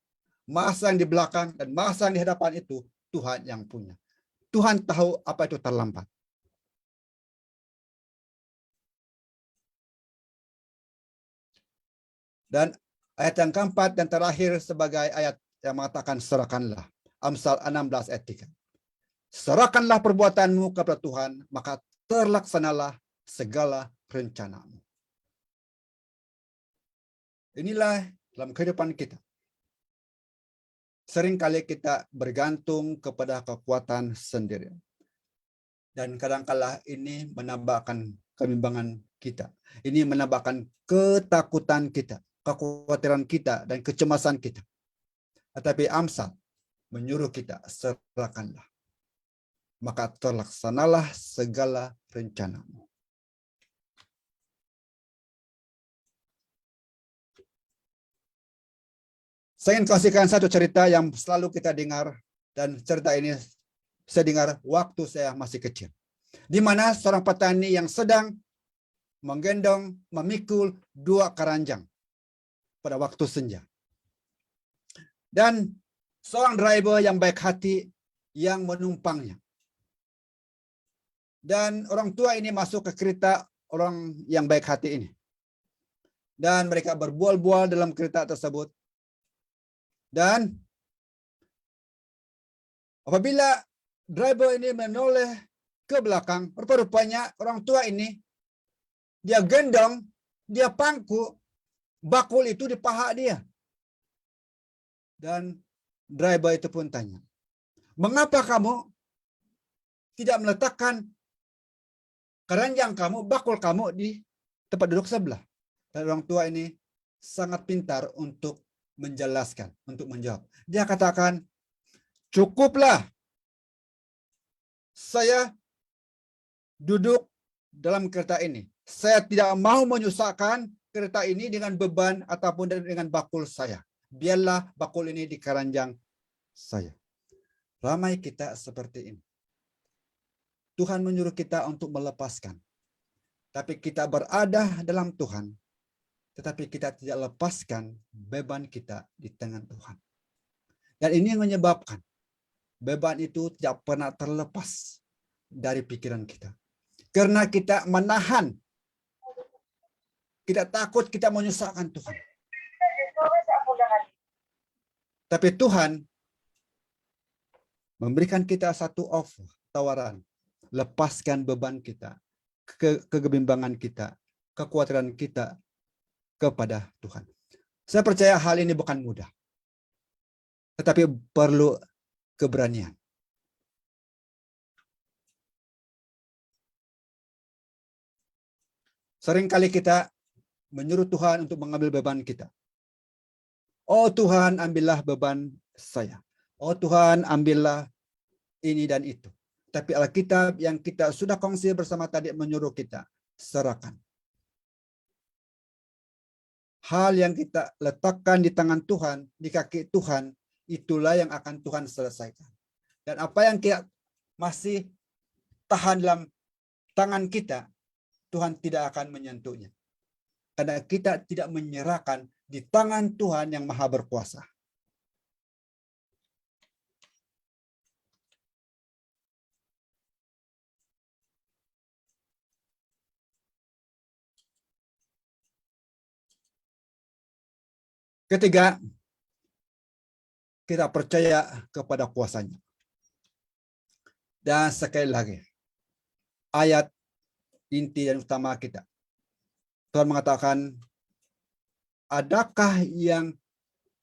Masa yang di belakang dan masa yang di hadapan itu Tuhan yang punya. Tuhan tahu apa itu terlambat. Dan ayat yang keempat dan terakhir sebagai ayat yang mengatakan serahkanlah. Amsal 16 ayat 3. Serahkanlah perbuatanmu kepada Tuhan, maka terlaksanalah segala rencanamu. Inilah dalam kehidupan kita. Seringkali kita bergantung kepada kekuatan sendiri. Dan kadangkala ini menambahkan kebimbangan kita. Ini menambahkan ketakutan kita, kekhawatiran kita, dan kecemasan kita. Tetapi Amsal menyuruh kita, serahkanlah. Maka terlaksanalah segala rencanamu. Saya ingin kasihkan satu cerita yang selalu kita dengar, dan cerita ini saya dengar waktu saya masih kecil. Di mana seorang petani yang sedang menggendong, memikul 2 keranjang pada waktu senja. Dan seorang driver yang baik hati yang menumpangnya. Dan orang tua ini masuk ke kereta orang yang baik hati ini. Dan mereka berbual-bual dalam kereta tersebut. Dan apabila driver ini menoleh ke belakang, rupa-rupanya orang tua ini, dia gendong, dia pangku, bakul itu di paha dia. Dan driver itu pun tanya, mengapa kamu tidak meletakkan keranjang kamu, bakul kamu di tempat duduk sebelah? Dan orang tua ini sangat pintar untuk menjelaskan, untuk menjawab. Dia katakan, cukuplah saya duduk dalam kereta ini. Saya tidak mau menyusahkan kereta ini dengan beban ataupun dengan bakul saya. Biarlah bakul ini di keranjang saya. Ramai kita seperti ini. Tuhan menyuruh kita untuk melepaskan. Tapi kita berada dalam Tuhan. Tetapi kita tidak lepaskan beban kita di tangan Tuhan. Dan ini yang menyebabkan beban itu tidak pernah terlepas dari pikiran kita. Karena kita menahan, kita takut kita menyusahkan Tuhan. Tapi Tuhan memberikan kita satu offer, tawaran. Lepaskan beban kita, kebimbangan kita, kekhawatiran kita kepada Tuhan. Saya percaya hal ini bukan mudah. Tetapi perlu keberanian. Seringkali kita menyuruh Tuhan untuk mengambil beban kita. Oh Tuhan, ambillah beban saya. Oh Tuhan, ambillah ini dan itu. Tapi Alkitab yang kita sudah kongsi bersama tadi menyuruh kita, serahkan. Hal yang kita letakkan di tangan Tuhan, di kaki Tuhan, itulah yang akan Tuhan selesaikan. Dan apa yang kita masih tahan dalam tangan kita, Tuhan tidak akan menyentuhnya. Karena kita tidak menyerahkan di tangan Tuhan yang Maha Berkuasa. Ketiga, kita percaya kepada kuasanya. Dan sekali lagi, ayat inti dan utama kita. Tuhan mengatakan, adakah yang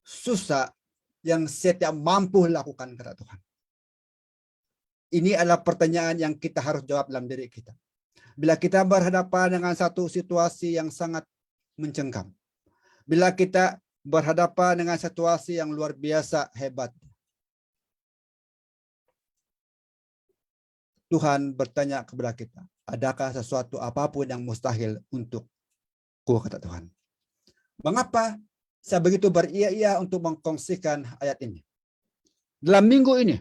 susah yang saya tidak mampu lakukan, kata Tuhan. Ini adalah pertanyaan yang kita harus jawab dalam diri kita. Bila kita berhadapan dengan satu situasi yang sangat mencengkam. Bila kita berhadapan dengan situasi yang luar biasa hebat. Tuhan bertanya kepada kita, adakah sesuatu apapun yang mustahil untukku, kata Tuhan. Mengapa saya begitu beria-ia untuk mengkongsikan ayat ini? Dalam minggu ini,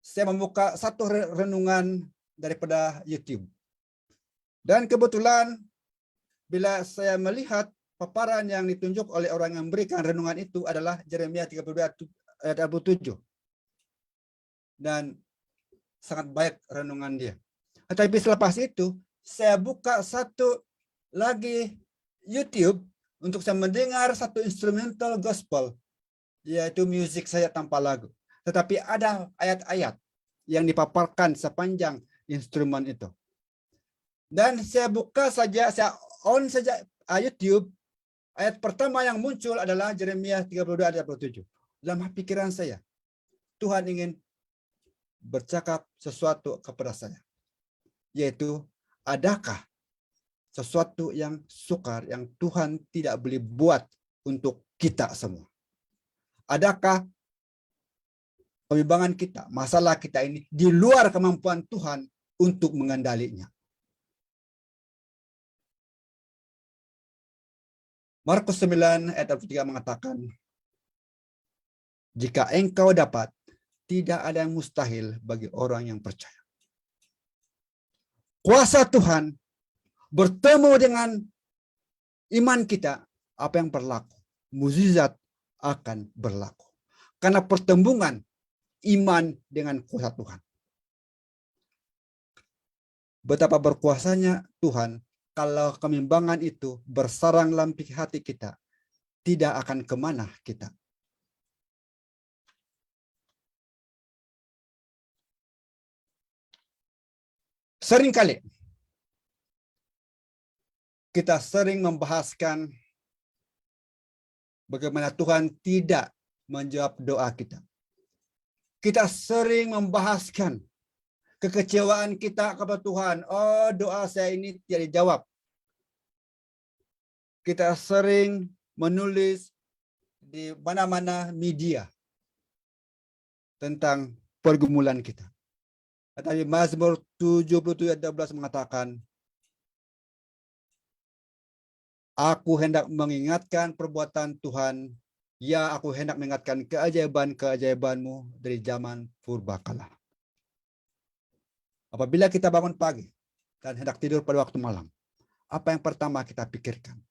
saya membuka satu renungan daripada YouTube. Dan kebetulan, bila saya melihat paparan yang ditunjuk oleh orang yang memberikan renungan itu adalah Yeremia 32 ayat 27. Dan sangat baik renungan dia. Tetapi selepas itu, saya buka satu lagi YouTube untuk saya mendengar satu instrumental gospel, yaitu musik saya tanpa lagu. Tetapi ada ayat-ayat yang dipaparkan sepanjang instrumen itu. Dan saya buka saja, saya on saja YouTube. Ayat pertama yang muncul adalah Yeremia 32 ayat 27. Dalam pikiran saya, Tuhan ingin bercakap sesuatu kepada saya. Yaitu, adakah sesuatu yang sukar yang Tuhan tidak boleh buat untuk kita semua? Adakah kebimbangan kita, masalah kita ini di luar kemampuan Tuhan untuk mengendalinya? Markus 9 ayat 3 mengatakan, jika engkau dapat, tidak ada yang mustahil bagi orang yang percaya. Kuasa Tuhan bertemu dengan iman kita, apa yang berlaku? Mukjizat akan berlaku. Karena pertemuan iman dengan kuasa Tuhan. Betapa berkuasanya Tuhan. Kalau kebimbangan itu bersarang dalam hati kita, tidak akan kemana kita. Seringkali kita sering membahaskan bagaimana Tuhan tidak menjawab doa kita. Kita sering membahaskan kekecewaan kita kepada Tuhan. Oh, doa saya ini tidak dijawab. Kita sering menulis di mana-mana media tentang pergumulan kita. Tetapi Mazmur 77 ayat 12 mengatakan, aku hendak mengingatkan perbuatan Tuhan. Ya, aku hendak mengingatkan keajaiban-keajaibanmu dari zaman purbakala. Apabila kita bangun pagi dan hendak tidur pada waktu malam, apa yang pertama kita pikirkan?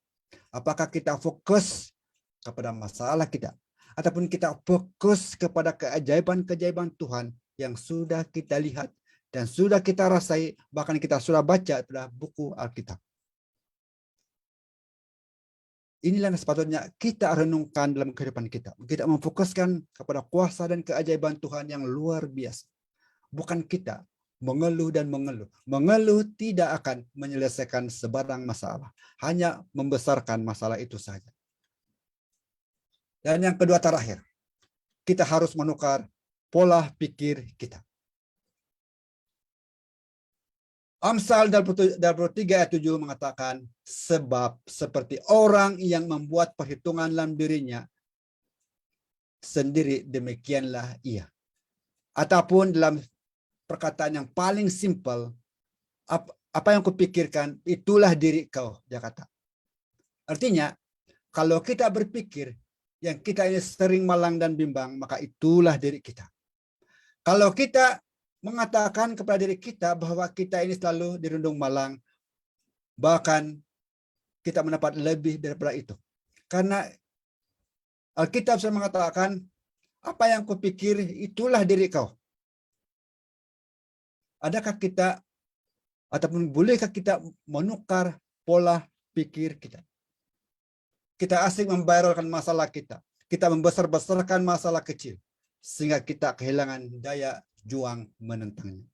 Apakah kita fokus kepada masalah kita? ataupun kita fokus kepada keajaiban-keajaiban Tuhan yang sudah kita lihat dan sudah kita rasai, bahkan kita sudah baca pada buku Alkitab. Inilah yang sepatutnya kita renungkan dalam kehidupan kita. Kita memfokuskan kepada kuasa dan keajaiban Tuhan yang luar biasa. Bukan kita mengeluh dan mengeluh. Mengeluh tidak akan menyelesaikan sebarang masalah. Hanya membesarkan masalah itu saja. Dan yang kedua terakhir, kita harus menukar pola pikir kita. Amsal 23 ayat 7 mengatakan, sebab seperti orang yang membuat perhitungan dalam dirinya sendiri, demikianlah ia. Ataupun dalam perkataan yang paling simpel, apa yang kupikirkan, itulah diri kau, dia kata. Artinya, kalau kita berpikir yang kita ini sering malang dan bimbang, maka itulah diri kita. Kalau kita mengatakan kepada diri kita bahwa kita ini selalu dirundung malang, bahkan kita mendapat lebih daripada itu. Karena Alkitab sudah mengatakan, apa yang kupikir itulah diri kau. Adakah kita, ataupun bolehkah kita menukar pola pikir kita? Kita asik memviralkan masalah kita. Kita membesar-besarkan masalah kecil. Sehingga kita kehilangan daya juang menentangnya.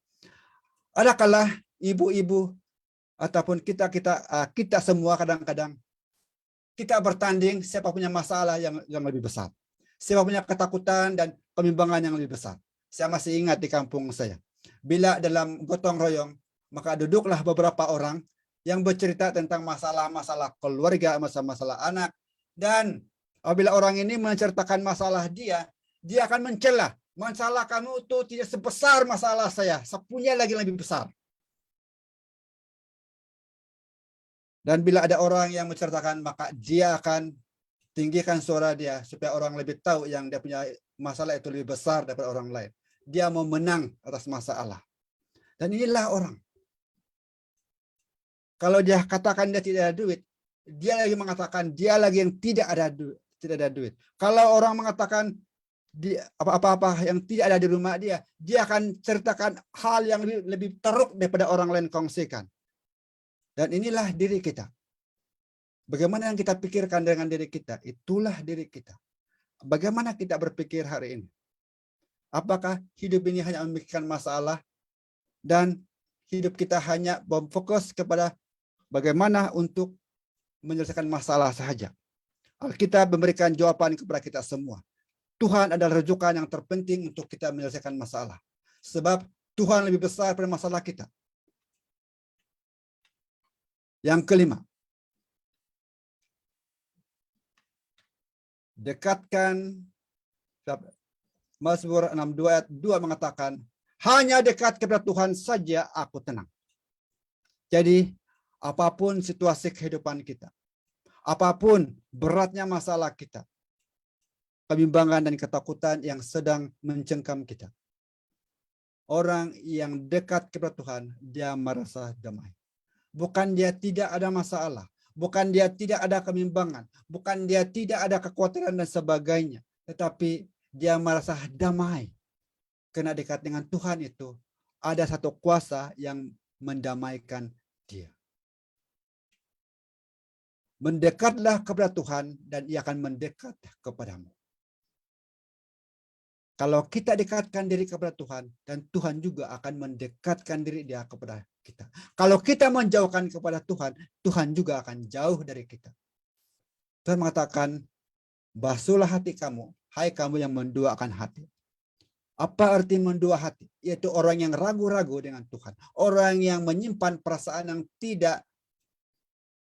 Adakah ibu-ibu ataupun kita semua kadang-kadang kita bertanding siapa punya masalah yang lebih besar, siapa punya ketakutan dan kebimbangan yang lebih besar. Saya masih ingat di kampung saya, bila dalam gotong royong maka duduklah beberapa orang yang bercerita tentang masalah-masalah keluarga, masalah-masalah anak, dan apabila orang ini menceritakan masalah dia akan mencela. Masalah kamu itu tidak sebesar masalah saya punya lagi lebih besar. Dan bila ada orang yang menceritakan, maka dia akan tinggikan suara dia supaya orang lebih tahu yang dia punya masalah itu lebih besar daripada orang lain. Dia mau menang atas masalah. Dan inilah orang. Kalau dia katakan dia tidak ada duit, dia lagi mengatakan dia lagi yang tidak ada duit. Kalau orang mengatakan apa-apa yang tidak ada di rumah dia akan ceritakan hal yang lebih teruk daripada orang lain kongsikan. Dan inilah diri kita. Bagaimana yang kita pikirkan dengan diri kita, itulah diri kita. Bagaimana kita berpikir hari ini? Apakah hidup ini hanya memikirkan masalah dan hidup kita hanya berfokus kepada bagaimana untuk menyelesaikan masalah saja? Alkitab memberikan jawaban kepada kita semua. Tuhan adalah rujukan yang terpenting untuk kita menyelesaikan masalah. Sebab Tuhan lebih besar pada masalah kita. Yang kelima, dekatkan. Mazmur 62 ayat 2 mengatakan, hanya dekat kepada Tuhan saja aku tenang. Jadi, apapun situasi kehidupan kita, apapun beratnya masalah kita, kebimbangan dan ketakutan yang sedang mencengkam kita, orang yang dekat kepada Tuhan, dia merasa damai. Bukan dia tidak ada masalah, bukan dia tidak ada kebimbangan, bukan dia tidak ada kekhawatiran dan sebagainya, tetapi dia merasa damai. Karena dekat dengan Tuhan itu ada satu kuasa yang mendamaikan dia. Mendekatlah kepada Tuhan dan ia akan mendekat kepadamu. Kalau kita dekatkan diri kepada Tuhan, dan Tuhan juga akan mendekatkan diri dia kepada kita. Kalau kita menjauhkan kepada Tuhan, Tuhan juga akan jauh dari kita. Tuhan mengatakan, basuhlah hati kamu, hai kamu yang menduakan hati. Apa arti mendua hati? Yaitu orang yang ragu-ragu dengan Tuhan. Orang yang menyimpan perasaan yang tidak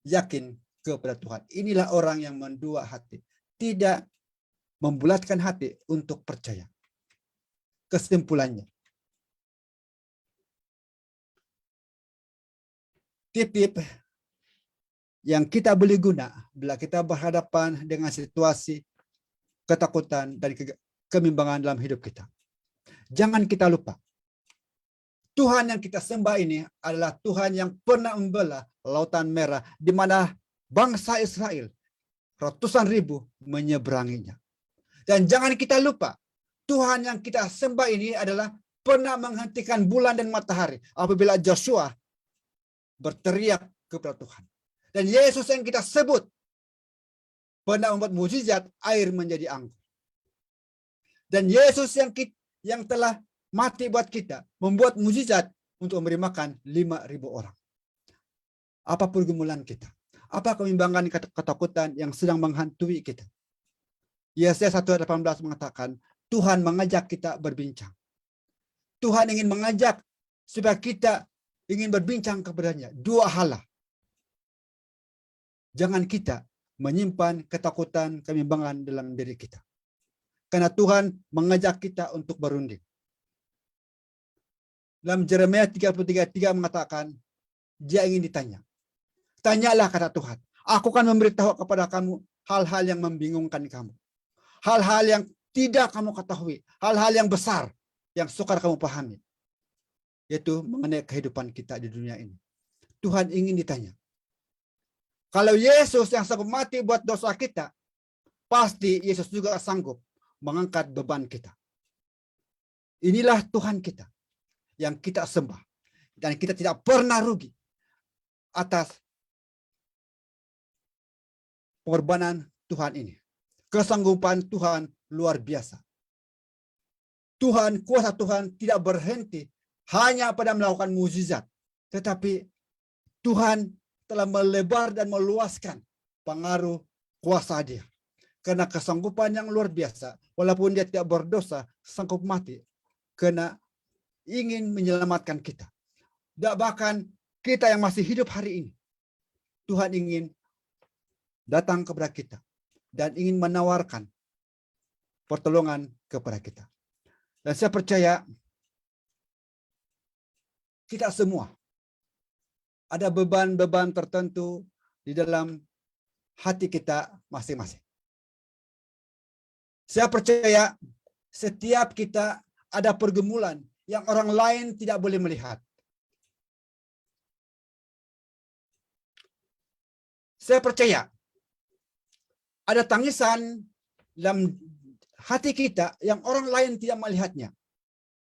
yakin kepada Tuhan. Inilah orang yang mendua hati. Tidak membulatkan hati untuk percaya. Kesimpulannya, tip-tip yang kita boleh guna bila kita berhadapan dengan situasi ketakutan dan kebimbangan dalam hidup kita. Jangan kita lupa, Tuhan yang kita sembah ini adalah Tuhan yang pernah membelah Lautan Merah, di mana bangsa Israel ratusan ribu menyeberanginya. Dan jangan kita lupa, Tuhan yang kita sembah ini adalah pernah menghentikan bulan dan matahari apabila Joshua berteriak kepada Tuhan. Dan Yesus yang kita sebut pernah membuat mukjizat air menjadi anggur. Dan Yesus yang telah mati buat kita membuat mukjizat untuk memberi makan 5.000 orang. Apa pergumulan kita? Apa kebimbangan ketakutan yang sedang menghantui kita? Yesaya 1:18 mengatakan, Tuhan mengajak kita berbincang. Tuhan ingin mengajak supaya kita ingin berbincang kepadanya. Dua hal. Jangan kita menyimpan ketakutan, kebimbangan dalam diri kita. Karena Tuhan mengajak kita untuk berunding. Dalam Yeremia 33:3 mengatakan, dia ingin ditanya. Tanyalah, kata Tuhan, aku akan memberitahu kepada kamu hal-hal yang membingungkan kamu. Hal-hal yang tidak kamu ketahui. Hal-hal yang besar yang sukar kamu pahami. Yaitu mengenai kehidupan kita di dunia ini. Tuhan ingin ditanya. Kalau Yesus yang sanggup mati buat dosa kita, pasti Yesus juga sanggup mengangkat beban kita. Inilah Tuhan kita yang kita sembah. Dan kita tidak pernah rugi atas pengorbanan Tuhan ini. Kesanggupan Tuhan luar biasa. Kuasa Tuhan tidak berhenti hanya pada melakukan mukjizat, tetapi Tuhan telah melebar dan meluaskan pengaruh kuasa Dia. Karena kesanggupan yang luar biasa, walaupun Dia tidak berdosa, sanggup mati karena ingin menyelamatkan kita. Dan bahkan kita yang masih hidup hari ini, Tuhan ingin datang kepada kita dan ingin menawarkan pertolongan kepada kita. Dan saya percaya kita semua ada beban-beban tertentu di dalam hati kita masing-masing. Saya percaya setiap kita ada pergumulan yang orang lain tidak boleh melihat. Saya percaya ada tangisan dalam hati kita yang orang lain tidak melihatnya.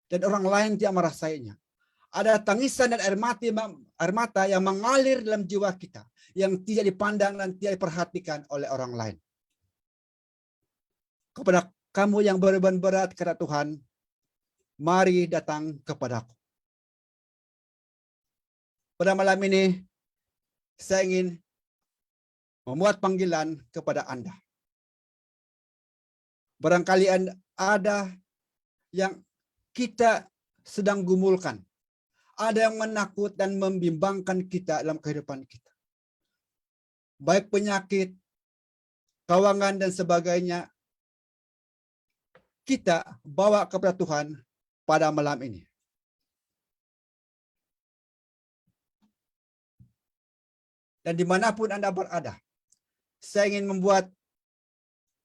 Dan orang lain tidak merasainya. Ada tangisan dan air mata yang mengalir dalam jiwa kita. Yang tidak dipandang dan tidak diperhatikan oleh orang lain. Kepada kamu yang berbeban berat, kata Tuhan, mari datang kepadaku. Pada malam ini, saya ingin membuat panggilan kepada Anda. Barangkali ada yang kita sedang gumulkan. Ada yang menakut dan membimbangkan kita dalam kehidupan kita. Baik penyakit, kawangan, dan sebagainya. Kita bawa kepada Tuhan pada malam ini. Dan dimanapun Anda berada, saya ingin membuat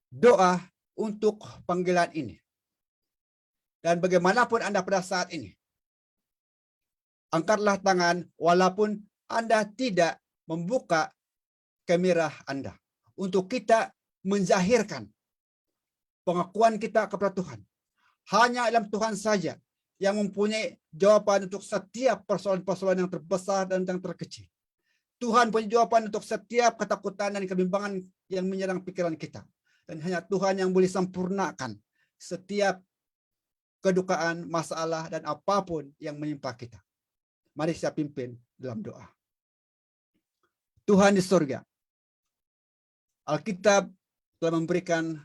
doa untuk panggilan ini. Dan bagaimanapun Anda pada saat ini, angkatlah tangan walaupun Anda tidak membuka kamera Anda. Untuk kita menzahirkan pengakuan kita kepada Tuhan. Hanya dalam Tuhan saja yang mempunyai jawaban untuk setiap persoalan-persoalan yang terbesar dan yang terkecil. Tuhan punya jawaban untuk setiap ketakutan dan kebimbangan yang menyerang pikiran kita. Dan hanya Tuhan yang boleh sempurnakan setiap kedukaan, masalah, dan apapun yang menimpa kita. Mari saya pimpin dalam doa. Tuhan di surga, Alkitab telah memberikan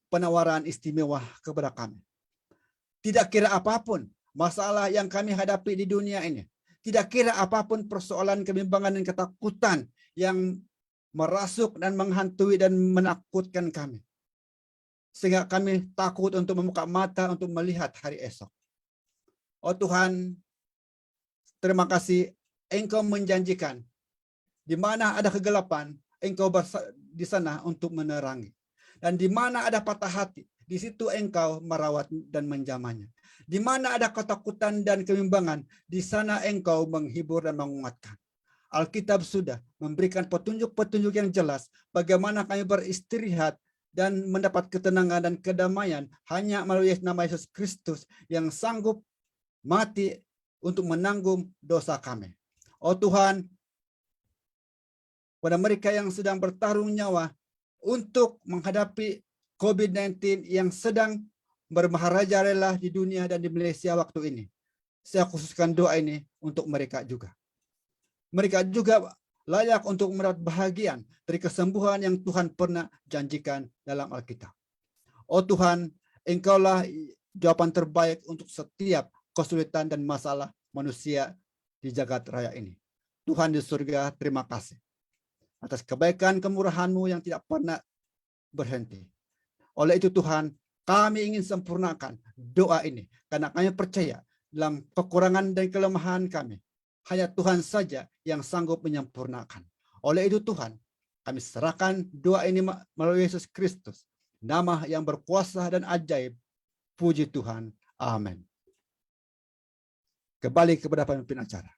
penawaran istimewa kepada kami. Tidak kira apapun masalah yang kami hadapi di dunia ini. Tidak kira apapun persoalan, kebimbangan, dan ketakutan yang merasuk dan menghantui dan menakutkan kami. Sehingga kami takut untuk membuka mata untuk melihat hari esok. Oh Tuhan, terima kasih Engkau menjanjikan di mana ada kegelapan, Engkau di sana untuk menerangi. Dan di mana ada patah hati, di situ Engkau merawat dan menjamahnya. Di mana ada ketakutan dan kebimbangan, di sana Engkau menghibur dan menguatkan. Alkitab sudah memberikan petunjuk-petunjuk yang jelas bagaimana kami beristirahat dan mendapat ketenangan dan kedamaian hanya melalui nama Yesus Kristus yang sanggup mati untuk menanggung dosa kami. Oh Tuhan, pada mereka yang sedang bertarung nyawa untuk menghadapi COVID-19 yang sedang bermaharajalela di dunia dan di Malaysia waktu ini, saya khususkan doa ini untuk mereka juga. Mereka juga layak untuk mendapat bahagian dari kesembuhan yang Tuhan pernah janjikan dalam Alkitab. Oh Tuhan, Engkaulah jawaban terbaik untuk setiap kesulitan dan masalah manusia di jagat raya ini. Tuhan di surga, terima kasih atas kebaikan kemurahan-Mu yang tidak pernah berhenti. Oleh itu Tuhan, kami ingin sempurnakan doa ini karena kami percaya dalam kekurangan dan kelemahan kami, hanya Tuhan saja yang sanggup menyempurnakan. Oleh itu Tuhan, kami serahkan doa ini melalui Yesus Kristus, nama yang berkuasa dan ajaib. Puji Tuhan. Amin. Kembali kepada pemimpin acara.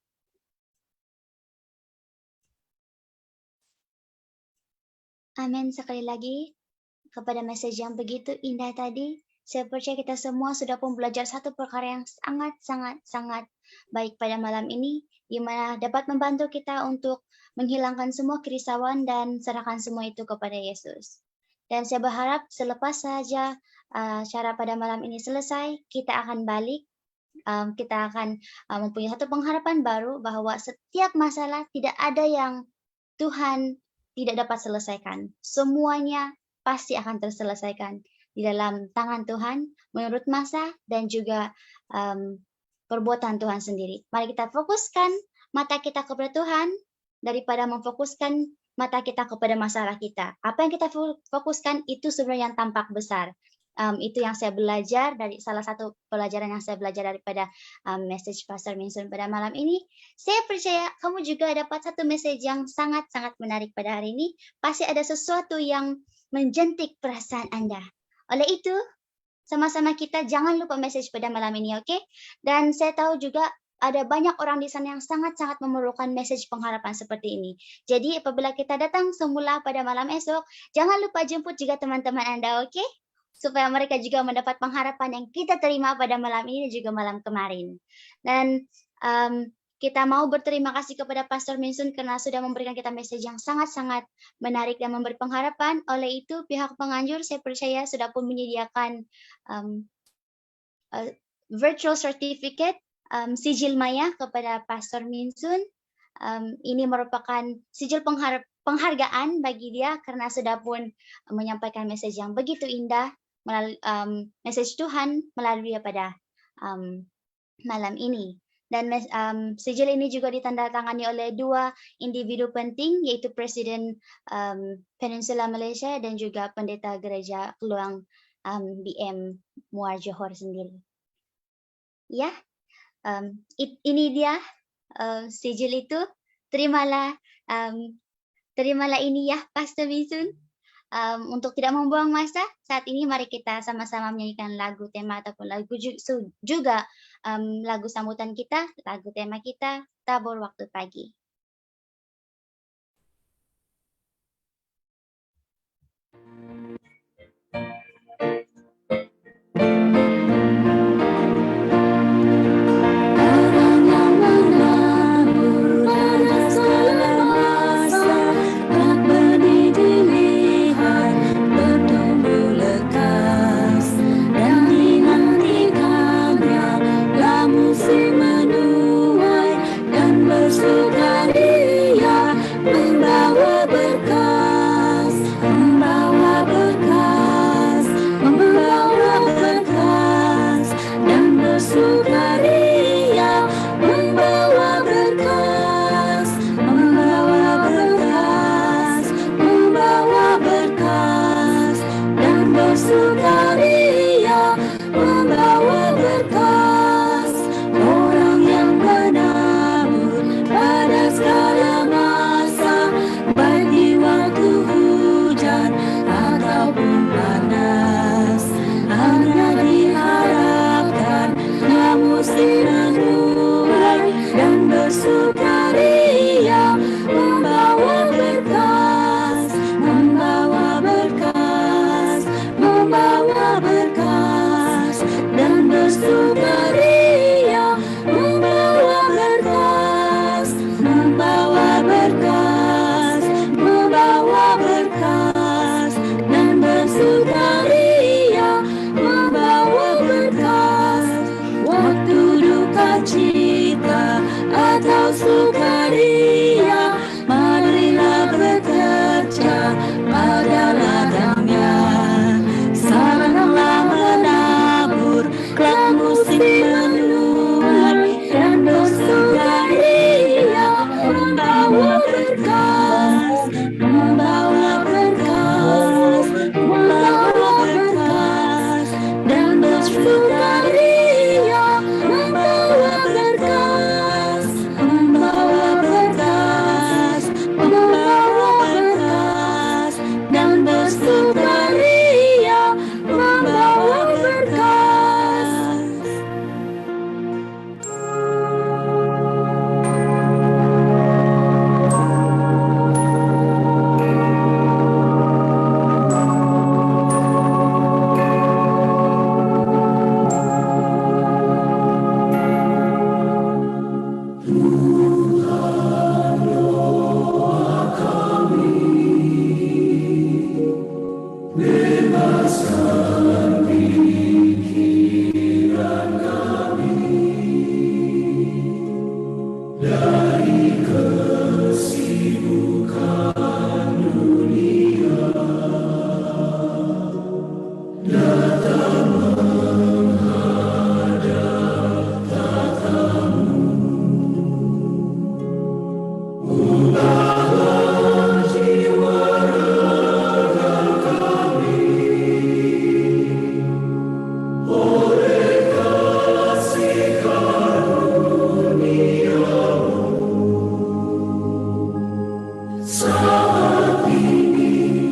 Amin sekali lagi kepada message yang begitu indah tadi. Saya percaya kita semua sudah pun belajar satu perkara yang sangat baik pada malam ini, di mana dapat membantu kita untuk menghilangkan semua kerisauan dan serahkan semua itu kepada Yesus. Dan saya berharap selepas saja acara pada malam ini selesai, kita akan balik, kita akan mempunyai satu pengharapan baru bahwa setiap masalah tidak ada yang Tuhan tidak dapat selesaikan. Semuanya pasti akan terselesaikan di dalam tangan Tuhan menurut masa dan juga perbuatan Tuhan sendiri. Mari kita fokuskan mata kita kepada Tuhan daripada memfokuskan mata kita kepada masalah kita. Apa yang kita fokuskan itu sebenarnya yang tampak besar. Itu yang saya belajar dari salah satu pelajaran yang saya belajar daripada message Pastor Minsun pada malam ini. Saya percaya kamu juga dapat satu message yang sangat-sangat menarik pada hari ini. Pasti ada sesuatu yang menjentik perasaan Anda. Oleh itu, sama-sama kita jangan lupa message pada malam ini, oke? Dan saya tahu juga ada banyak orang di sana yang sangat-sangat memerlukan message pengharapan seperti ini. Jadi apabila kita datang semula pada malam esok, jangan lupa jemput juga teman-teman Anda, oke? Supaya mereka juga mendapat pengharapan yang kita terima pada malam ini dan juga malam kemarin. Dan kita mau berterima kasih kepada Pastor Minsun karena sudah memberikan kita message yang sangat-sangat menarik dan memberi pengharapan. Oleh itu, pihak penganjur saya percaya sudah pun menyediakan virtual certificate sijil maya kepada Pastor Minsun. Ini merupakan sijil penghargaan bagi dia karena sudah pun menyampaikan message yang begitu indah, message Tuhan melalui dia pada malam ini. Dan sijil ini juga ditandatangani oleh dua individu penting, yaitu Presiden Peninsula Malaysia dan juga Pendeta Gereja Keluang BM Muar Johor sendiri. Ya, ini dia sijil itu. Terimalah ini ya, Pastor Minsun. Untuk tidak membuang masa, saat ini mari kita sama-sama menyanyikan lagu tema ataupun lagu juga lagu sambutan kita, lagu tema kita, Tabur Waktu Pagi. Musim menuai dan bersuka bebaskan pikiran kami dari kesibukan dunia, datang menghadap tatamu, ubahlah jiwa raga kami oleh kasih karunia-Mu. Saat ini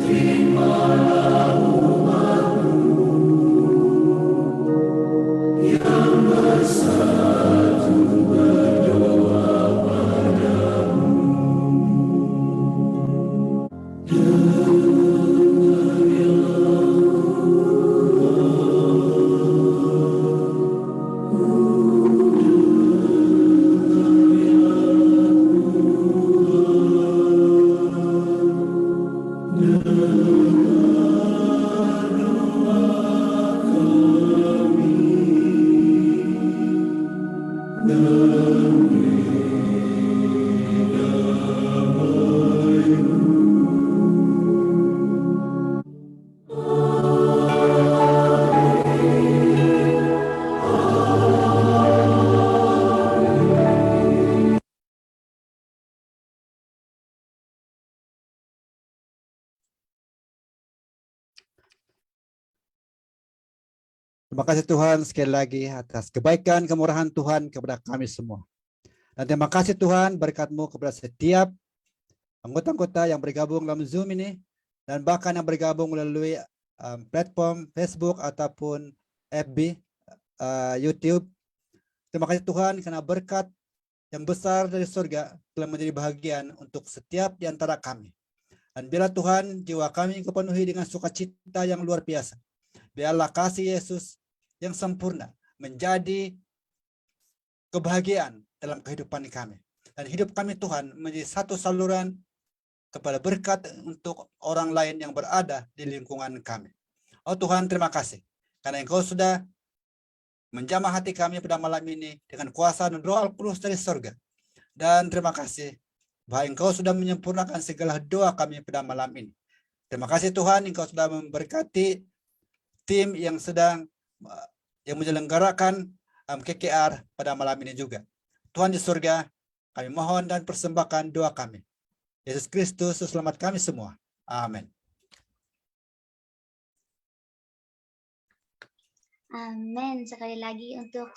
terimalah umat-Mu yang bersatu berdoa padamu. Dengar ya Terima kasih Tuhan sekali lagi atas kebaikan kemurahan Tuhan kepada kami semua. Dan terima kasih Tuhan berkat-Mu kepada setiap anggota-anggota yang bergabung dalam Zoom ini dan bahkan yang bergabung melalui platform Facebook ataupun FB, YouTube. Terima kasih Tuhan karena berkat yang besar dari surga telah menjadi bahagian untuk setiap di antara kami. Dan biarlah Tuhan jiwa kami Engkau penuhi dengan sukacita yang luar biasa. Biarlah kasih Yesus yang sempurna menjadi kebahagiaan dalam kehidupan kami. Dan hidup kami Tuhan menjadi satu saluran kepada berkat untuk orang lain yang berada di lingkungan kami. Oh Tuhan, terima kasih karena Engkau sudah menjamah hati kami pada malam ini dengan kuasa dan Roh Al-Kudus dari surga. Dan terima kasih bahwa Engkau sudah menyempurnakan segala doa kami pada malam ini. Terima kasih Tuhan, Engkau sudah memberkati tim yang sedang yang menyelenggarakan KKR pada malam ini juga. Tuhan di surga, kami mohon dan persembahkan doa kami. Yesus Kristus, selamat kami semua. Amin. Amin. Sekali lagi untuk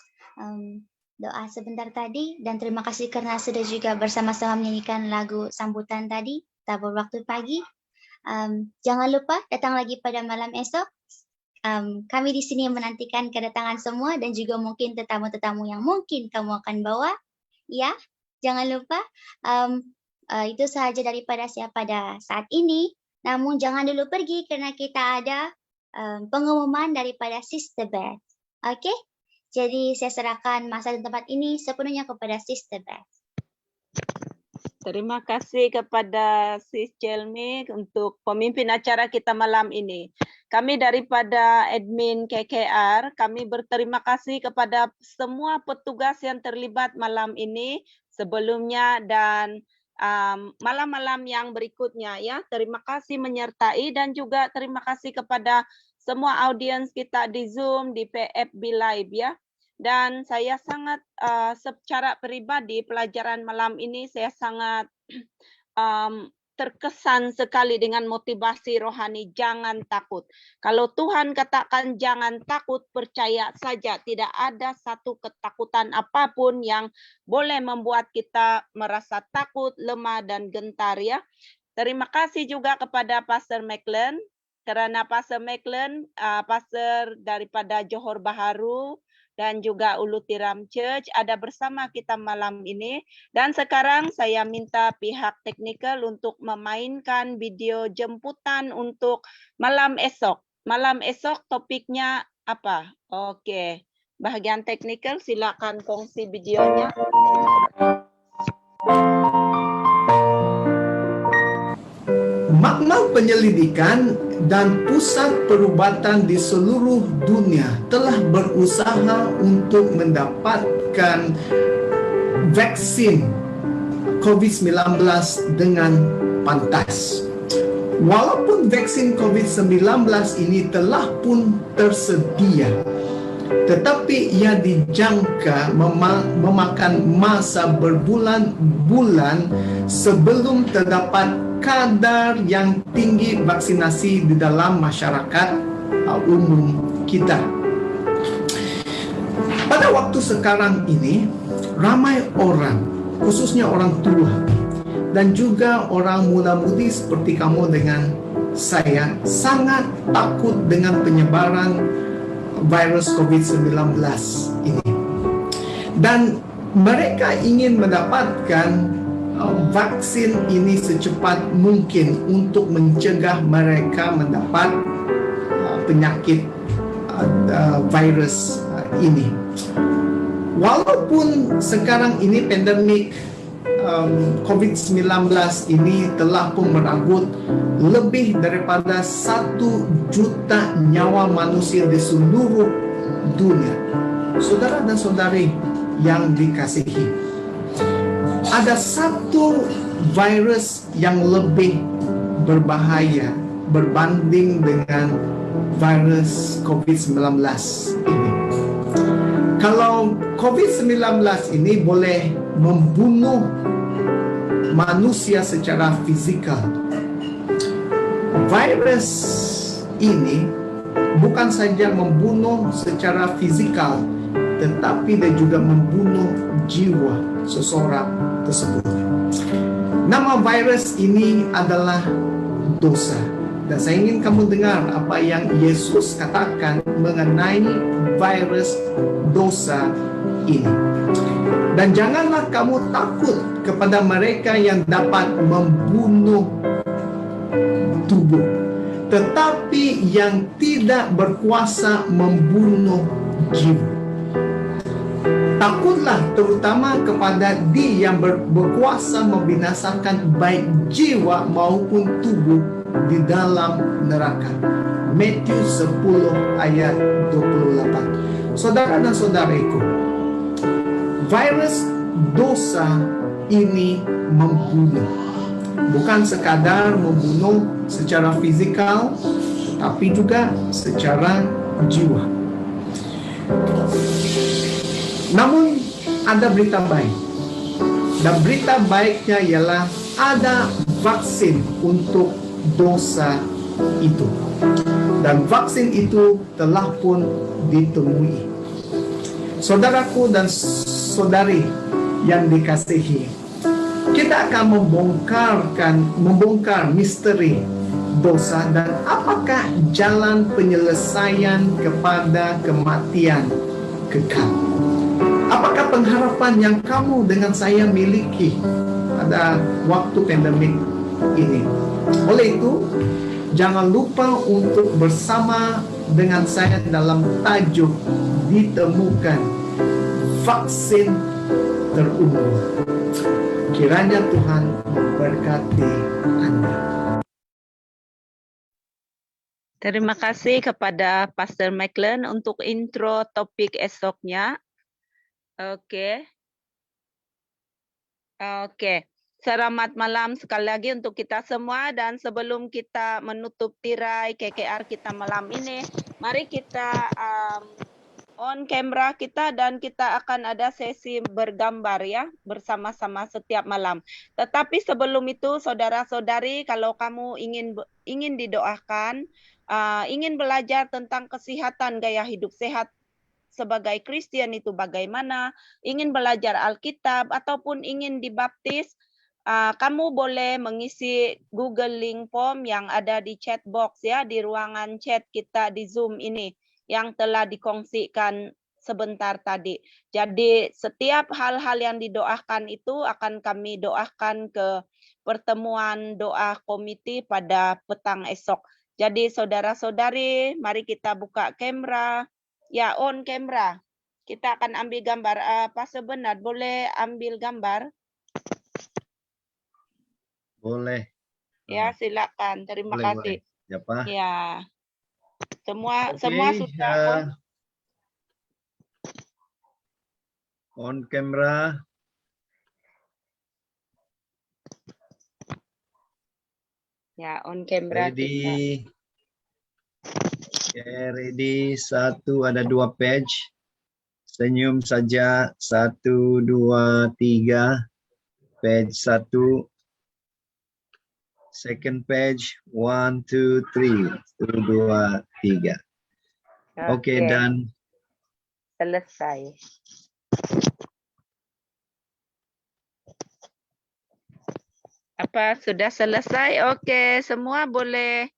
doa sebentar tadi, dan terima kasih karena sudah juga bersama-sama menyanyikan lagu sambutan tadi, tabur waktu pagi. Jangan lupa datang lagi pada malam esok. Kami di sini menantikan kedatangan semua dan juga mungkin tetamu-tetamu yang mungkin kamu akan bawa. Ya, jangan lupa. Itu sahaja daripada saya pada saat ini. Namun jangan dulu pergi karena kita ada pengumuman daripada Sister Beth. Oke? Jadi saya serahkan masa dan tempat ini sepenuhnya kepada Sister Beth. Terima kasih kepada Sis Jelmi untuk pemimpin acara kita malam ini. Kami daripada admin KKR, kami berterima kasih kepada semua petugas yang terlibat malam ini sebelumnya dan malam-malam yang berikutnya ya. Terima kasih menyertai dan juga terima kasih kepada semua audiens kita di Zoom, di PFB Live ya. Dan saya sangat secara pribadi pelajaran malam ini saya sangat terkesan sekali dengan motivasi rohani, jangan takut. Kalau Tuhan katakan jangan takut, percaya saja. Tidak ada satu ketakutan apapun yang boleh membuat kita merasa takut, lemah, dan gentar ya. Terima kasih juga kepada Pastor Macklin, karena Pastor Macklin, Pastor daripada Johor Bahru, dan juga Ulu Tiram Church ada bersama kita malam ini. Dan sekarang saya minta pihak teknikal untuk memainkan video jemputan untuk malam esok. Malam esok topiknya apa? Oke, bagian teknikal silakan kongsi videonya. Makmal penyelidikan dan pusat perubatan di seluruh dunia telah berusaha untuk mendapatkan vaksin COVID-19 dengan pantas. Walaupun vaksin COVID-19 ini telah pun tersedia, tetapi ia dijangka memakan masa berbulan-bulan sebelum terdapat kadar yang tinggi vaksinasi di dalam masyarakat umum kita. Pada waktu sekarang ini, ramai orang, khususnya orang tua, dan juga orang muda-mudi seperti kamu dengan saya, sangat takut dengan penyebaran virus COVID-19 ini. Dan mereka ingin mendapatkan vaksin ini secepat mungkin untuk mencegah mereka mendapat penyakit virus ini. Walaupun sekarang ini pandemik COVID-19 ini telah pun merenggut lebih daripada 1 juta nyawa manusia di seluruh dunia. Saudara dan saudari yang dikasihi, ada satu virus yang lebih berbahaya berbanding dengan virus COVID-19 ini. Kalau COVID-19 ini boleh membunuh manusia secara fisikal, virus ini bukan saja membunuh secara fisikal, tetapi dia juga membunuh jiwa seseorang tersebut. Nama virus ini adalah dosa. Dan saya ingin kamu dengar apa yang Yesus katakan mengenai virus dosa ini. Dan janganlah kamu takut kepada mereka yang dapat membunuh tubuh, tetapi yang tidak berkuasa membunuh jiwa. Takutlah terutama kepada Dia yang berkuasa membinasakan baik jiwa maupun tubuh di dalam neraka. Matius 10 ayat 28. Saudara dan saudariku, virus dosa ini membunuh. Bukan sekadar membunuh secara fisikal, tapi juga secara jiwa. Namun ada berita baik. Dan berita baiknya ialah ada vaksin untuk dosa itu. Dan vaksin itu telah pun ditemui. Saudaraku dan saudari yang dikasihi, kita akan membongkar misteri dosa dan apakah jalan penyelesaian kepada kematian kekal. Apakah pengharapan yang kamu dengan saya miliki pada waktu pandemik ini? Oleh itu, jangan lupa untuk bersama dengan saya dalam tajuk ditemukan vaksin terunggul. Kiranya Tuhan memberkati Anda. Terima kasih kepada Pastor Macklin untuk intro topik esoknya. Oke. Selamat malam sekali lagi untuk kita semua, dan sebelum kita menutup tirai KKR kita malam ini, mari kita on kamera kita dan kita akan ada sesi bergambar ya bersama-sama setiap malam. Tetapi sebelum itu, saudara-saudari, kalau kamu ingin didoakan, ingin belajar tentang kesehatan gaya hidup sehat sebagai Kristen itu bagaimana, ingin belajar Alkitab ataupun ingin dibaptis, kamu boleh mengisi Google Link form yang ada di chat box ya, di ruangan chat kita di Zoom ini yang telah dikongsikan sebentar tadi. Jadi setiap hal-hal yang didoakan itu akan kami doakan ke pertemuan doa komite pada petang esok. Jadi saudara-saudari, mari kita buka kamera. Ya, on kamera. Kita akan ambil gambar. Pastor Bernard, boleh ambil gambar? Boleh. Ya, silakan. Terima Boleh, kasih. boleh. Siapa? Ya. Semua Oke, sudah on camera. Ya, on camera kita. Ready. Oke, ready. 1, ada 2 page. Senyum saja. 1, 2, 3. Page 1. Second page. 1, 2, 3. 1, 2, 3. Oke, dan Selesai. Apa sudah selesai? Oke, semua boleh